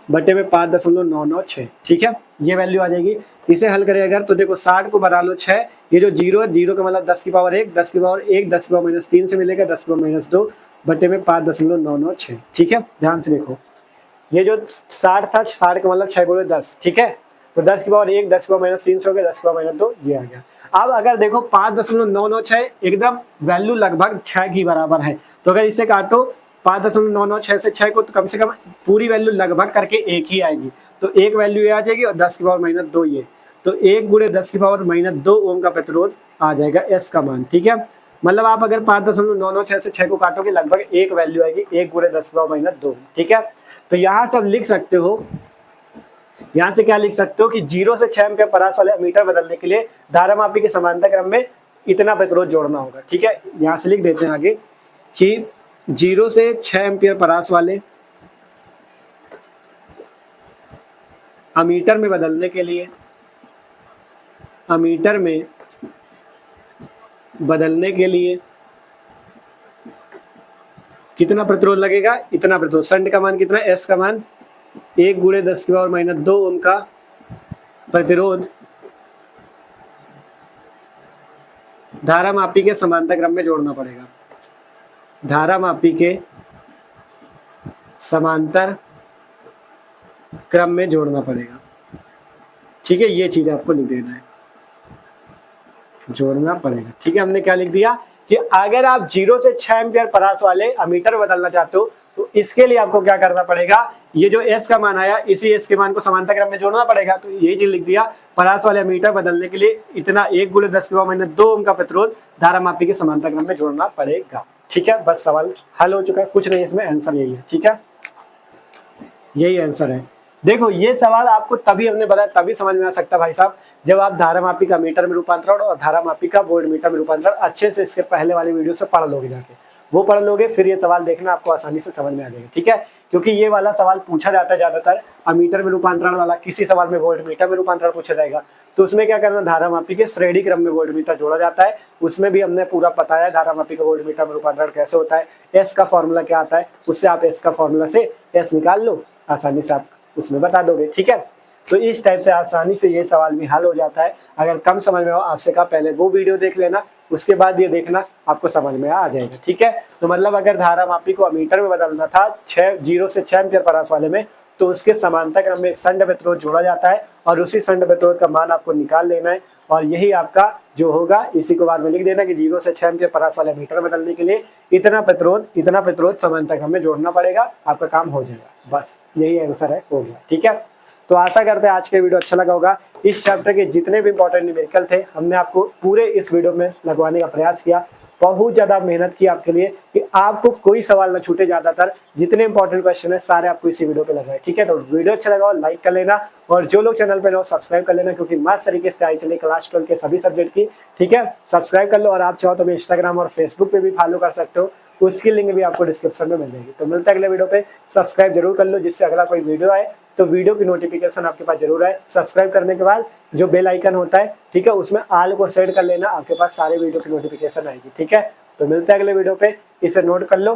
बटे में 5.996, ठीक है, ये वैल्यू आ जाएगी। इसे हल करें अगर, तो देखो 60 को बना लो 6, ये जो 0 है, 0 का मतलब 10 की पावर 1, 10 की पावर 1 10 की पावर माइनस 3 से मिलेगा 10 की पावर माइनस 2 बटे में 5.996, ठीक है। ध्यान से देखो, ये जो 60 था, 60 का मतलब 6 गुणे 10, ठीक है, तो 10 की पावर 1 10 की पावर माइनस 3 से हो गया, 10 की पावर माइनस 2 ये आ गया। अब अगर देखो 5.996 एकदम वैल्यू लगभग 6 की बराबर है, तो अगर इसे काटो 5.996 से 6 को तो कम से कम पूरी वैल्यू लगभग करके एक ही आएगी, तो एक वैल्यू ये आ जाएगी और 10 की पावर माइनस 2 ये, तो 1 गुणे 10 की पावर माइनस 2 ओम का प्रतिरोध आ जाएगा एस का मान। ठीक है, मतलब आप अगर 5.996 से 6 को काटोगे लगभग एक वैल्यू आएगी 1 गुणे 10 की पावर माइनस 2। ठीक है, तो यहाँ से आप लिख सकते हो, यहाँ से क्या लिख सकते हो कि 0 से 6 एम्पीयर परास वाले अमीटर बदलने के लिए धारामापी के समांतर क्रम में इतना प्रतिरोध जोड़ना होगा। ठीक है, यहाँ से लिख देते हैं आगे कि 0 से 6 एम्पीयर परास वाले अमीटर में बदलने के लिए, अमीटर में बदलने के लिए कितना प्रतिरोध लगेगा, इतना प्रतिरोध। शंट का मान कितना, एस का मान 1 गुणे 10 की पावर माइनस 2 ओम का प्रतिरोध धारामापी के समांतर क्रम में जोड़ना पड़ेगा, धारामापी के समांतर क्रम में जोड़ना पड़ेगा। ठीक है, ये चीज आपको लिख देना है, जोड़ना पड़ेगा। ठीक है, हमने क्या लिख दिया कि अगर आप 0 से 6 एम्पीयर परास वाले अमीटर बदलना चाहते हो तो इसके लिए आपको क्या करना पड़ेगा, ये जो एस का मान आया इसी एस के मान को समांतर क्रम में जोड़ना पड़ेगा। तो यही चीज लिख दिया, परास वाले अमीटर बदलने के लिए इतना 1 गुणे 10 की पावर माइनस 2 ओम का प्रतिरोध धारामापी के समांतर क्रम में जोड़ना पड़ेगा। ठीक है, बस सवाल हल हो चुका है, कुछ नहीं इसमें, आंसर यही है। ठीक है, यही आंसर है। देखो ये सवाल आपको तभी हमने बताया, तभी समझ में आ सकता भाई साहब जब आप धारामापी का मीटर में रूपांतरण और धारामापी का वोल्ट मीटर में रूपांतरण अच्छे से इसके पहले वाली वीडियो से पढ़ लोगे, जाके वो पढ़ लोगे फिर ये सवाल देखना आपको आसानी से समझ में आ जाएगा। ठीक है, क्योंकि ये वाला सवाल पूछा जाता है ज्यादातर अमीटर में रूपांतरण वाला, किसी सवाल में वोल्ट मीटर में रूपांतरण पूछा जाएगा तो उसमें क्या करना, धारामापी के श्रेणी क्रम में वोल्ट मीटर जोड़ा जाता है। उसमें भी हमने पूरा बताया धारामापी का वोल्ट मीटर में रूपांतरण कैसे होता है, एस का फॉर्मूला क्या आता है, उससे आप एस का फॉर्मूला से एस निकाल लो, आसानी से आप उसमें बता दोगे। ठीक है, तो इस टाइप से आसानी से ये सवाल भी हल हो जाता है। अगर कम समझ में हो आपसे कहा पहले वो वीडियो देख लेना, उसके बाद ये देखना, आपको समझ में आ जाएगा। ठीक है, तो मतलब अगर धारामापी को अमीटर में बदलना था 0 से 6 एम्पीयर परास वाले में तो उसके समांतर क्रम में एक शंट प्रतिरोध जोड़ा जाता है और उसी शंट प्रतिरोध का मान आपको निकाल लेना है और यही आपका जो होगा, इसी को बाद में लिख देना कि 0 से 6 एम्पीयर परास वाले मीटर बदलने के लिए इतना प्रतिरोध समांतर क्रम में जोड़ना पड़ेगा, आपका काम हो जाएगा। बस यही आंसर है, हो गया। ठीक है, तो आशा करते हैं आज के वीडियो अच्छा लगा होगा। इस चैप्टर के जितने भी इंपॉर्टेंट न्यूमेरिकल थे हमने आपको पूरे इस वीडियो में लगवाने का प्रयास किया, बहुत ज्यादा मेहनत की आपके लिए कि आपको कोई सवाल न छूटे। ज्यादातर जितने इंपॉर्टेंट क्वेश्चन है सारे आपको इसी वीडियो पे लगाए। ठीक है, तो वीडियो अच्छा लगा हो लाइक कर लेना और जो लोग चैनल पे ना हो सब्सक्राइब कर लेना, क्योंकि मस्त तरीके से तैयारी चले क्लास 12 के सभी सब्जेक्ट की। ठीक है, सब्सक्राइब कर लो और आप चाहो तो मैं इंस्टाग्राम और फेसबुक पे भी फॉलो कर सकते हो, उसकी लिंक भी आपको डिस्क्रिप्शन में मिल जाएगी। तो मिलता है अगले वीडियो पे, सब्सक्राइब जरूर कर लो जिससे अगला कोई वीडियो आए तो वीडियो की नोटिफिकेशन आपके पास जरूर आए। सब्सक्राइब करने के बाद जो बेल आइकन होता है, ठीक है, उसमें ऑल को सेट कर लेना, आपके पास सारे वीडियो की नोटिफिकेशन आएगी। ठीक है, तो मिलते हैं अगले वीडियो पे, इसे नोट कर लो।